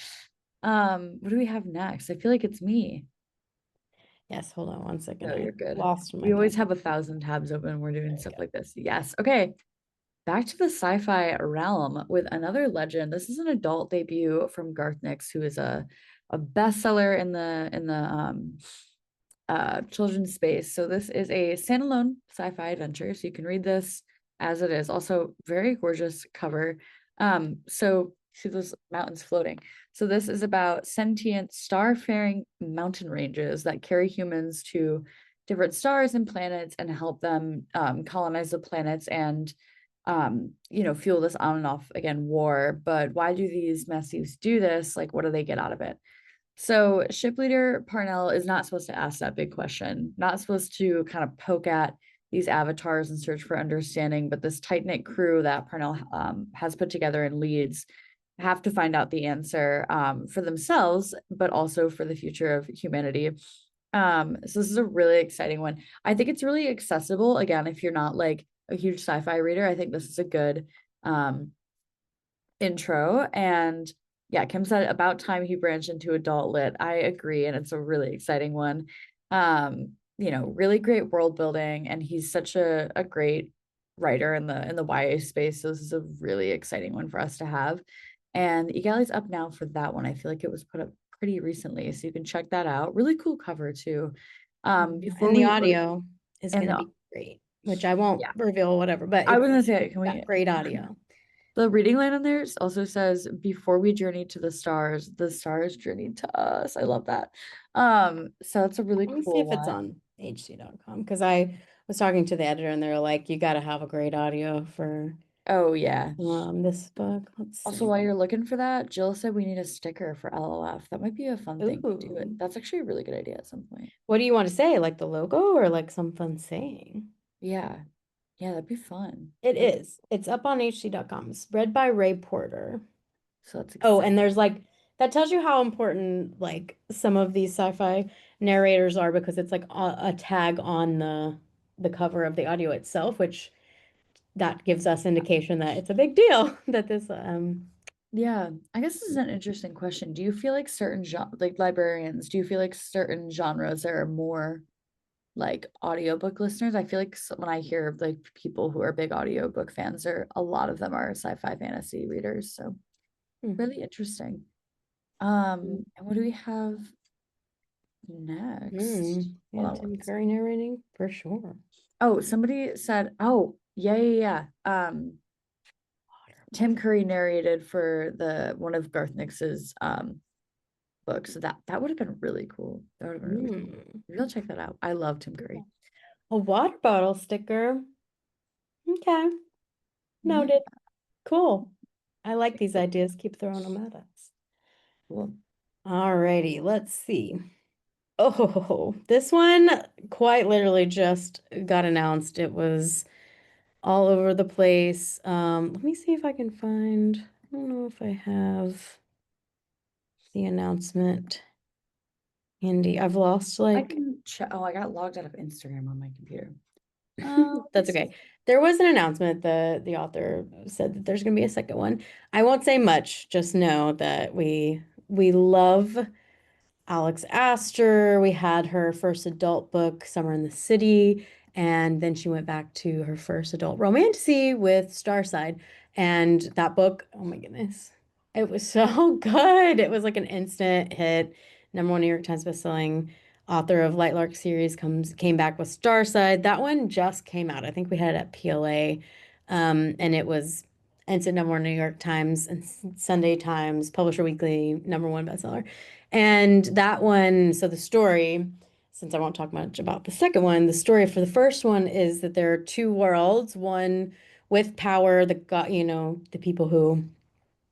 What do we have next? I feel like it's me. Yes, hold on one second. No, I you're good. lost my We always tab. have 1,000 tabs open when we're doing There we stuff go. like this. Yes. Okay. Back to the sci-fi realm with another legend. This is an adult debut from Garth Nix, who is a bestseller in the children's space. So this is a standalone sci-fi adventure. So you can read this as it is. Also very gorgeous cover. So see those mountains floating. So this is about sentient star-faring mountain ranges that carry humans to different stars and planets and help them colonize the planets and fuel this on and off again war. But why do these Messies do this? Like, what do they get out of it? So ship leader Parnell is not supposed to ask that big question, not supposed to kind of poke at these avatars and search for understanding, but this tight-knit crew that Parnell has put together and leads have to find out the answer for themselves, but also for the future of humanity. So this is a really exciting one. I think it's really accessible. Again, if you're not like a huge sci-fi reader, I think this is a good intro. And yeah, Kim said about time he branched into adult lit. I agree, and it's a really exciting one. Really great world building, and he's such a great writer in the YA space. So this is a really exciting one for us to have. And eGalley's up now for that one. I feel like it was put up pretty recently, so you can check that out. Really cool cover too. Before And the we audio is and going to the be great, which I won't yeah, reveal whatever, but I it's was gonna say, can we got great audio. the reading line on there also says, before we journey to the stars journeyed to us. I love that. So it's a really Let me see cool if it's one. on hc.com because I was talking to the editor and they're like, you got to have a great audio for Oh yeah. this book. Let's Also, see. while you're looking for that, Jill said we need a sticker for LOF. That might be a fun thing to do it. Ooh. That's actually a really good idea at some point. What do you want to say? Like the logo or like some fun saying? Yeah. Yeah, that'd be fun. It is. It's up on hc.com. It's read by Ray Porter. So that's Oh, exciting. and there's like that tells you how important like some of these sci-fi narrators are because it's like a tag on the cover of the audio itself, which that gives us indication that it's a big deal that this Yeah, I guess this is an interesting question. Do you feel like like librarians, do you feel like certain genres there are more like audiobook listeners? I feel like when I hear of like people who are big audiobook fans, a lot of them are sci-fi fantasy readers. So really interesting. And what do we have next? Hold yeah, on Tim one Curry narrating for sure. Oh, somebody said, oh, yeah. Tim Curry narrated for one of Garth Nix's books. So that would have been really cool. That would have been really cool. Maybe I'll check that out. I love Tim Curry. A water bottle sticker. Okay. Yeah. Noted. Cool. I like these ideas. Keep throwing them at us. Cool. Alrighty, let's see. Oh, this one quite literally just got announced. It was all over the place. Let me see if I can find, I don't know if I have the announcement handy. I've lost I like, can check. Oh, I got logged out of Instagram on my computer. that's okay. There was an announcement. The author said that there's gonna be a second one. I won't say much, just know that we love Alex Astor. We had her first adult book, Summer in the City, and then she went back to her first adult romantasy with Starside. And that book, oh my goodness, it was so good. It was like an instant hit. #1 New York Times bestselling author of Light Lark series came back with Starside. That one just came out. I think we had it at PLA. And it was instant #1 New York Times and Sunday Times, Publisher Weekly, #1 bestseller. And that one, so the story, since I won't talk much about the second one, the story for the first one is that there are two worlds, one with power, the god, the people who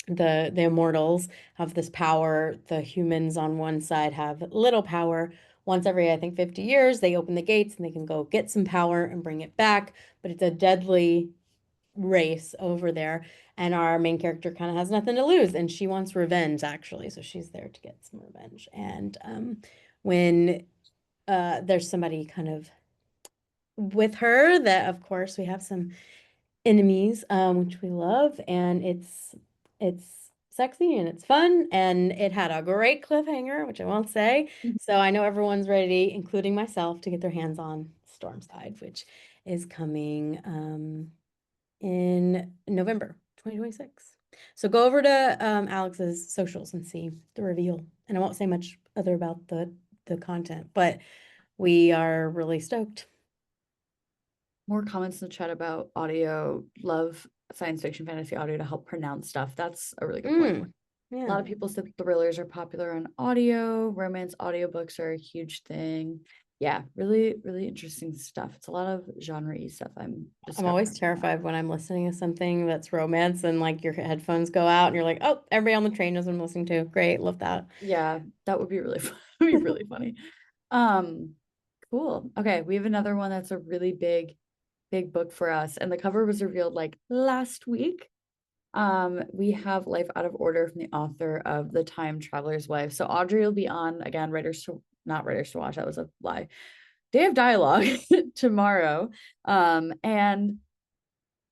the immortals have this power. The humans on one side have little power. Once every, I think, 50 years, they open the gates and they can go get some power and bring it back. But it's a deadly race over there. And our main character kind of has nothing to lose. And she wants revenge, actually. So she's there to get some revenge. And when there's somebody kind of with her, that, of course, we have some enemies, which we love, and it's sexy and it's fun, and it had a great cliffhanger, which I won't say. So I know everyone's ready, including myself, to get their hands on Stormside, which is coming in November 2026. So go over to Alex's socials and see the reveal. And I won't say much other about the content, but we are really stoked. More comments in the chat about audio. Love science fiction, fantasy audio to help pronounce stuff. That's a really good point. Yeah. A lot of people said thrillers are popular on audio. Romance audiobooks are a huge thing. Yeah, really, really interesting stuff. It's a lot of genre-y stuff. I'm always terrified when I'm listening to something that's romance and like your headphones go out and you're like, oh, everybody on the train knows what I'm listening to. Great, love that. Yeah, that would be really fun. Would be really funny. Cool. Okay, we have another one that's a really big book for us, and the cover was revealed like last week. We have Life Out of Order from the author of The Time Traveler's Wife. So Audrey will be on again, not writers to watch, that was a lie. They have dialogue tomorrow. And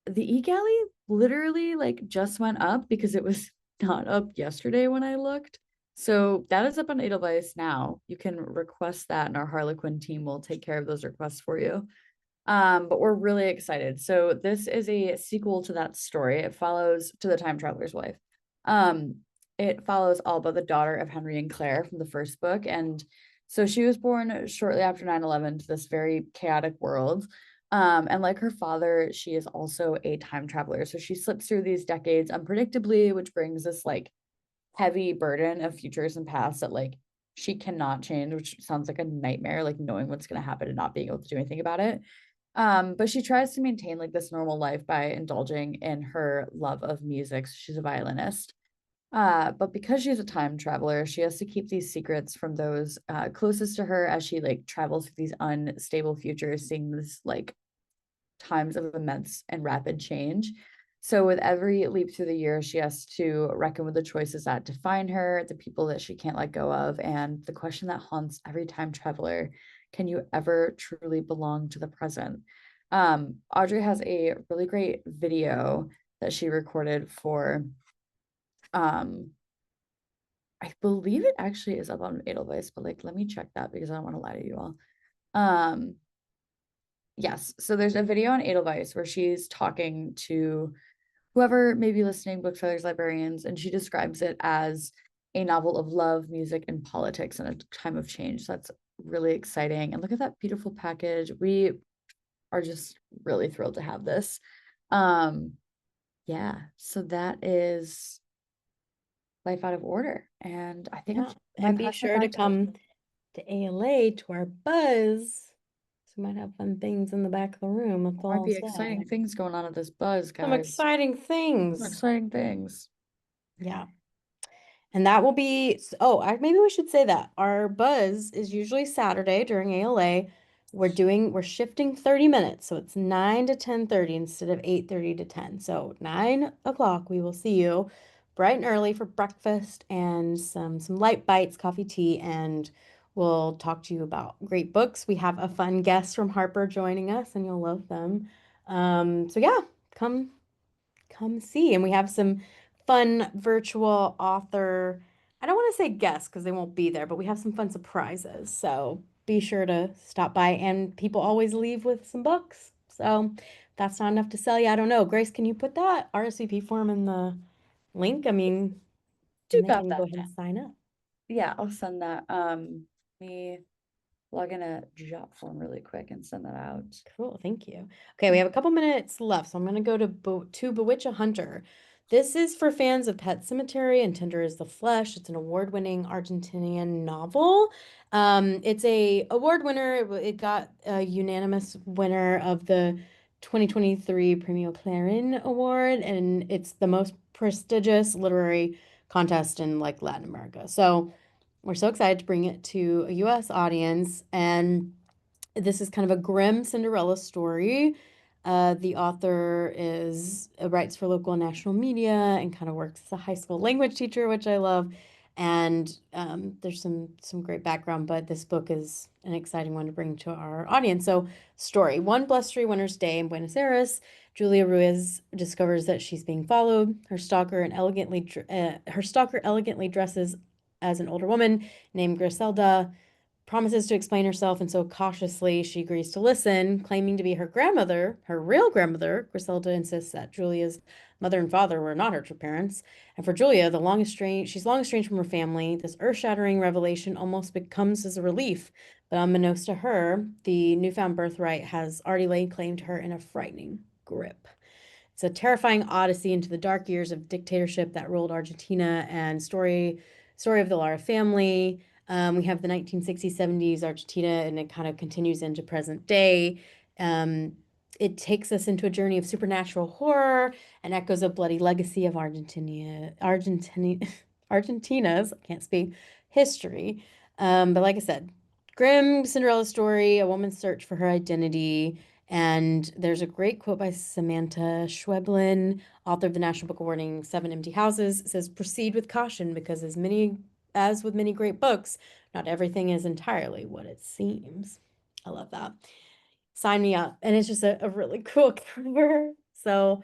the eGalley literally like just went up because it was not up yesterday when I looked. So that is up on Edelweiss now. You can request that, and our Harlequin team will take care of those requests for you. But we're really excited. So this is a sequel to that story. It follows to The Time Traveler's Wife. It follows Alba, the daughter of Henry and Claire from the first book. And so she was born shortly after 9/11 to this very chaotic world. And like her father, she is also a time traveler. So she slips through these decades unpredictably, which brings this like heavy burden of futures and pasts that like she cannot change, which sounds like a nightmare, like knowing what's going to happen and not being able to do anything about it. But she tries to maintain like this normal life by indulging in her love of music. So she's a violinist. But because she's a time traveler, she has to keep these secrets from those closest to her as she like travels through these unstable futures, seeing this like times of immense and rapid change. So with every leap through the year, she has to reckon with the choices that define her, the people that she can't let go of, and the question that haunts every time traveler: can you ever truly belong to the present? Audrey has a really great video that she recorded for, I believe it actually is up on Edelweiss, but like, let me check that because I don't want to lie to you all. Yes, so there's a video on Edelweiss where she's talking to whoever may be listening, booksellers, librarians, and she describes it as a novel of love, music, and politics in a time of change. So that's really exciting. And look at that beautiful package. We are just really thrilled to have this. yeah, so that is Life Out of Order. And I think I'm Yeah, just might and be pass it sure to back to come to ALA to our buzz. So we might have fun things in the back of the room. That's all might I'll be say. exciting things going on at this buzz, Some guys. exciting Some things. exciting things. Yeah. And that will be, maybe we should say that our buzz is usually Saturday during ALA. We're shifting 30 minutes. So it's 9 to 10:30 instead of 8:30 to 10. So 9 o'clock, we will see you bright and early for breakfast and some light bites, coffee, tea, and we'll talk to you about great books. We have a fun guest from Harper joining us, and you'll love them. So yeah, come see. And we have some fun virtual author, I don't want to say guests because they won't be there, but we have some fun surprises. So be sure to stop by, and people always leave with some books. So that's not enough to sell you. I don't know. Grace, can you put that RSVP form in the link? I mean, Do and they got can that. go ahead and sign up. Yeah, I'll send that. Me log in a job form really quick and send that out. Cool, thank you. Okay, we have a couple minutes left, so I'm gonna go to Bewitch a Hunter. This is for fans of Pet Cemetery and Tender is the Flesh. It's an award-winning Argentinian novel. It's a award winner. It got a unanimous winner of the 2023 Premio Clarín Award, and it's the most prestigious literary contest in like Latin America. So we're so excited to bring it to a US audience, and this is kind of a grim Cinderella story. The author writes for local and national media and kind of works as a high school language teacher, which I love. And there's some great background, but this book is an exciting one to bring to our audience. So, story: one blustery winter's day in Buenos Aires, Julia Ruiz discovers that she's being followed. Her stalker elegantly dresses as an older woman named Griselda, promises to explain herself, and so cautiously she agrees to listen, claiming to be her grandmother, her real grandmother. Griselda insists that Julia's mother and father were not her true parents. And for Julia, she's long estranged from her family. This earth-shattering revelation almost becomes as a relief. But unbeknownst to her, the newfound birthright has already laid claim to her in a frightening grip. It's a terrifying odyssey into the dark years of dictatorship that ruled Argentina, and story of the Lara family. We have the 1960s, 70s Argentina, and it kind of continues into present day. It takes us into a journey of supernatural horror and echoes of bloody legacy of Argentina's, I can't speak, history. But like I said, grim Cinderella story, a woman's search for her identity. And there's a great quote by Samantha Schweblin, author of the National Book Awarding Seven Empty Houses. It says, "Proceed with caution, because as with many great books, not everything is entirely what it seems." I love that. Sign me up. And it's just a really cool cover. So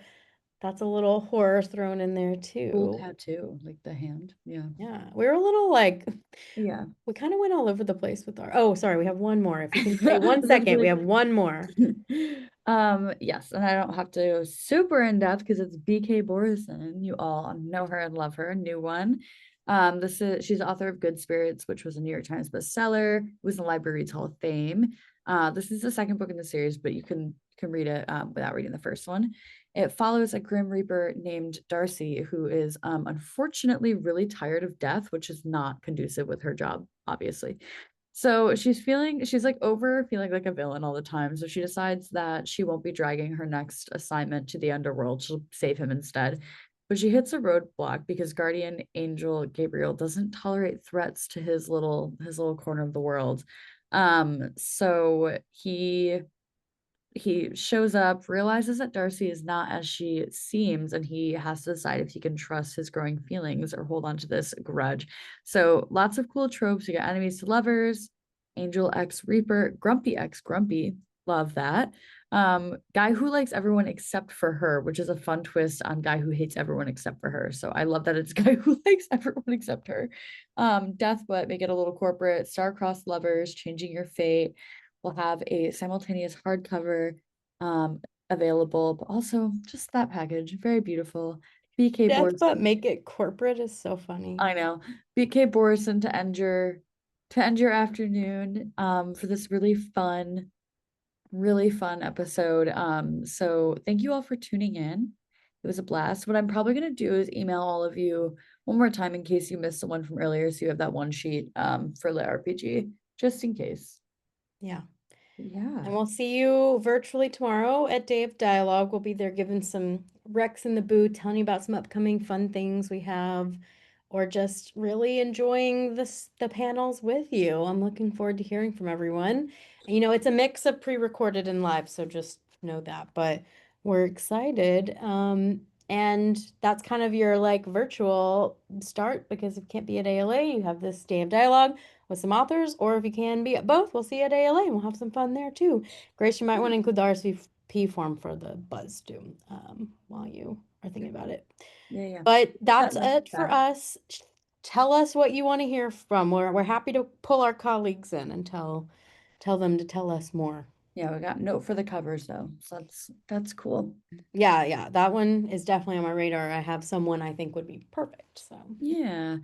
that's a little horror thrown in there Cool too. tattoo, like the hand. Yeah. Yeah, we were a little like, Yeah. we kind of went all over the place with oh, sorry, we have one more. If you can stay 1 second, we have one more. Yes, and I don't have to go super in depth because it's BK Borison. You all know her and love her. New one. She's the author of Good Spirits, which was a New York Times bestseller. It was in the Library's Hall of Fame. This is the second book in the series, but you can read it without reading the first one. It follows a Grim Reaper named Darcy, who is unfortunately really tired of death, which is not conducive with her job, obviously. So she's like over feeling like a villain all the time. So she decides that she won't be dragging her next assignment to the underworld. She'll save him instead. But she hits a roadblock because guardian angel Gabriel doesn't tolerate threats to his little corner of the world. So he shows up, realizes that Darcy is not as she seems, and he has to decide if he can trust his growing feelings or hold on to this grudge. So lots of cool tropes. You got enemies to lovers, Angel X Reaper, Grumpy X Grumpy. Love that. Guy who likes everyone except for her, which is a fun twist on guy who hates everyone except for her. So I love that it's guy who likes everyone except her. Death, but make it a little corporate. Star-crossed lovers, changing your fate. We'll have a simultaneous hardcover available, but also just that package, very beautiful. BK Death, but Borson, make it corporate is so funny. I know. BK Borson to end your afternoon for this really fun episode. So thank you all for tuning in. It was a blast. What I'm probably gonna do is email all of you one more time in case you missed the one from earlier, so you have that one sheet for LitRPG, just in case. Yeah. Yeah. And we'll see you virtually tomorrow at Day of Dialogue. We'll be there giving some recs in the booth, telling you about some upcoming fun things we have, or just really enjoying the panels with you. I'm looking forward to hearing from everyone. And, you know, it's a mix of pre-recorded and live, so just know that. But we're excited. And that's kind of your like virtual start, because if you can't be at ALA, you have this Day of Dialogue with some authors, or if you can be at both, we'll see you at ALA and we'll have some fun there too. Grace, you might want to include the RSVP form for the buzz too, while you are thinking about it. Yeah. But that's link it for back. us. Tell us what you want to hear from. We're happy to pull our colleagues in and tell them to tell us more. Yeah, we got note for the covers though, so that's cool. Yeah, that one is definitely on my radar. I have someone I think would be perfect. So Yeah.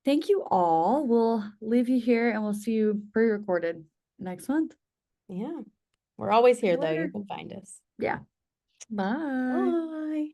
Thank you all. We'll leave you here and we'll see you pre-recorded next month. yeah, we're always See you here though. You later. can find us. Yeah. Bye. Bye.